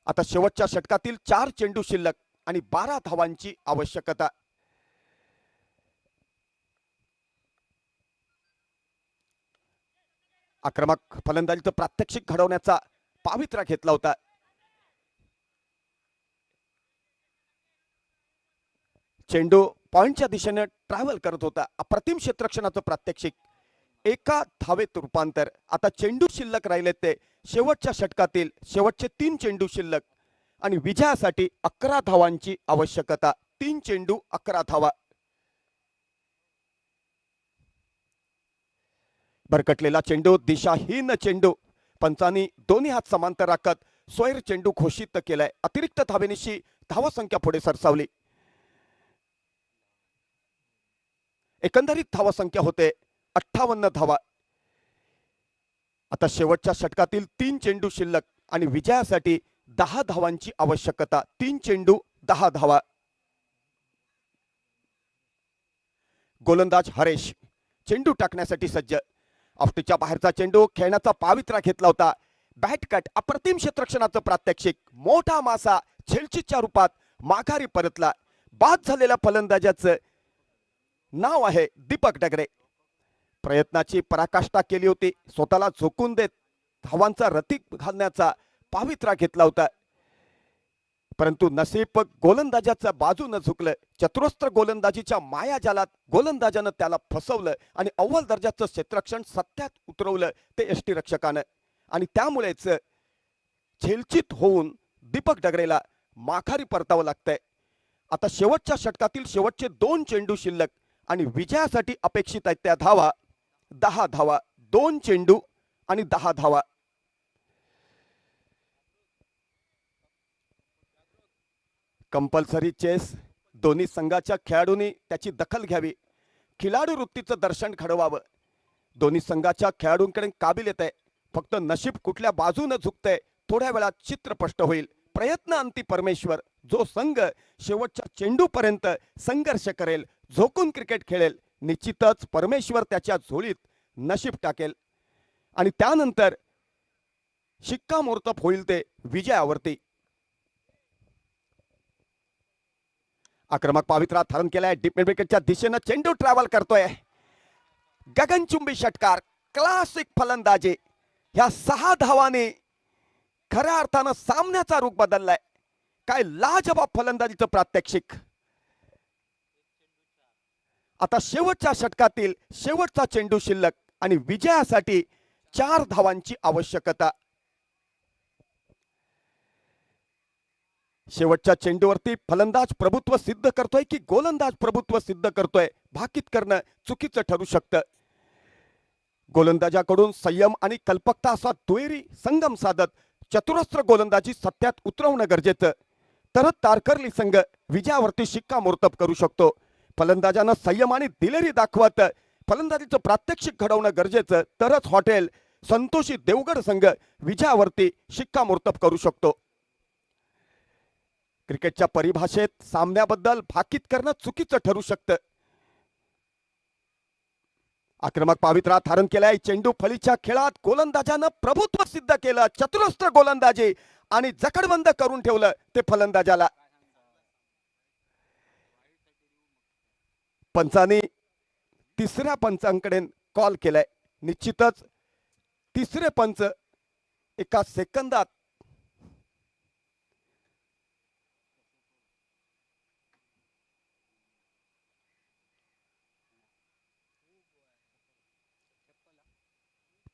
आता शेवटच्या षटकातील 4 चेंडू शिल्लक आणि 12 धावांची आवश्यकता. आक्रमक फलंदाजीचं प्रात्यक्षिक घडवण्याचा पावित्रा घेतला होता. चेंडू पॉइंटच्या दिशेने ट्रॅव्हल करत होता. अप्रतिम क्षेत्ररक्षणाचं प्रात्यक्षिक. 1 धावेत रूपांतर. आता चेंडू शिल्लक राहिले ते शेवटच्या षटकातील शेवटचे 3 चेंडू शिल्लक आणि विजयासाठी 11 धावांची आवश्यकता. 3 चेंडू 11 धावा. भरकटलेला चेंडू, दिशाहीन चेंडू. पंचांनी दोन्ही हात समांतर राखत स्वैर चेंडू घोषित केलाय. अतिरिक्त धावेनिशी धावसंख्या पुढे सरसावली. एकंदरीत धावसंख्या होते 58 धावा. आता शेवटच्या षटकातील 3 चेंडू शिल्लक आणि विजयासाठी 10 धावांची आवश्यकता. 3 चेंडू 10 धावा. गोलंदाज हरेश चेंडू टाकण्यासाठी सज्ज. ऑफस्टिकच्या बाहेरचा चेंडू खेळण्याचा पावित्रा घेतला होता. Bat cut. अप्रतिम क्षेत्ररक्षणाचं प्रात्यक्षिक. मोठा मासा झेलचीच्या रूपात माघारी परतला. बाद झालेल्या फलंदाजाचं नाव आहे दीपक डगरे. प्रयत्नाची पराकाष्ठा केली होती, स्वतःला झोकून देत धावांचा रतीक घालण्याचा पावित्रा घेतला होता, परंतु नसीब गोलंदाजाचं बाजू न झुकलं. चतुरस्त्र गोलंदाजीच्या मायाजालात गोलंदाजानं त्याला फसवलं आणि अव्वल दर्जाचं क्षेत्ररक्षण सत्यात उतरवलं ते यष्टीरक्षकानं, आणि त्यामुळेच झेलचित होऊन दीपक डगरेला माघारी परतावं लागतंय. आता शेवटच्या षटकातील शेवटचे 2 चेंडू शिल्लक आणि विजयासाठी अपेक्षित आहेत त्या धावा 10 धावा. 2 चेंडू आणि 10 धावा. Compulsory chess. दोन्ही संघाच्या खेळाडूंनी त्याची दखल घ्यावी, खिलाडू वृत्तीचं दर्शन घडवावं. दोन्ही संघाच्या खेळाडूंकडे काबिलियत आहे, फक्त नशीब कुठल्या बाजूने झुकतंय थोड्या वेळात चित्र स्पष्ट होईल. प्रयत्न अंती परमेश्वर. जो संघ शेवटच्या चेंडूपर्यंत संघर्ष करेल, झोकून क्रिकेट खेळेल, निश्चितच परमेश्वर त्याच्या झोळीत नशीब टाकेल आणि त्यानंतर शिक्कामोर्तब होईल ते विजयावरती. आक्रमक पावित्रा धारण केलाय. डीप मिड विकेटच्या दिशेनं चेंडू ट्रॅव्हल करतोय. गगनचुंबी षटकार, क्लासिक फलंदाजी. ह्या 6 धावांनी खऱ्या अर्थानं सामन्याचा रूप बदललाय. काय लाजवाब फलंदाजीचं प्रात्यक्षिक. आता शेवटच्या षटकातील शेवटचा चेंडू शिल्लक आणि विजयासाठी 4 धावांची आवश्यकता. शेवटच्या चेंडूवरती फलंदाज प्रभुत्व सिद्ध करतोय की गोलंदाज प्रभुत्व सिद्ध करतोय, भाकीत करणं चुकीचं ठरू शकतं. गोलंदाजाकडून संयम आणि कल्पकता असा दुहेरी संगम साधत चतुरस्त्र गोलंदाजी सत्यात उतरवणं गरजेचं, तरच तारकर्ली संघ विजयावरती शिक्कामोर्तब करू शकतो. फलंदाजानं संयम आणि दिलेरी दाखवत फलंदाजीचं प्रात्यक्षिक घडवणं गरजेचं, तरच हॉटेल संतोषी देवगड संघ विजयावरती शिक्कामोर्तब करू शकतो. क्रिकेटच्या परिभाषेत सामन्याबद्दल भाकीत करणं चुकीचं ठरू शकतं. आक्रमक पावित्रा धारण केलाय. चेंडू फलीच्या खेळात गोलंदाजानं प्रभुत्व सिद्ध केलं. चतुरस्त्र गोलंदाजी आणि जखडबंद करून ठेवलं ते फलंदाजाला. पंचांनी तिसऱ्या पंचांकडे कॉल केलाय. निश्चितच तिसरे पंच एका सेकंदात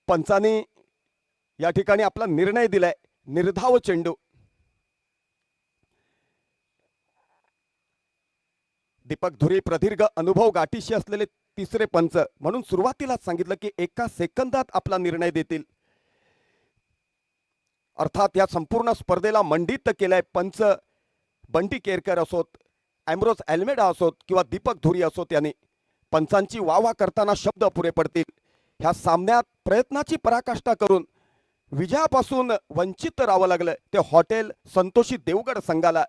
पंचांनी या ठिकाणी आपला निर्णय दिलाय. निर्धाव चेंडू. दीपक धुरी प्रदीर्घ अनुभव गाठीशी असलेले तिसरे पंच म्हणून सुरुवातीलाच सांगितलं की एका सेकंदात आपला निर्णय देतील. अर्थात या संपूर्ण स्पर्धेला मंडित केलाय पंच बंटी केरकर असोत, एम्ब्रोस एल्मेडा असोत किंवा दीपक धुरी असोत. यांनी पंचांची वावा करताना शब्द पुरे पडतील. ह्या सामन्यात प्रयत्नाची पराकाष्ठा करून विजयापासून वंचित राहावं लागलं ते हॉटेल संतोषी देवगड संघाला.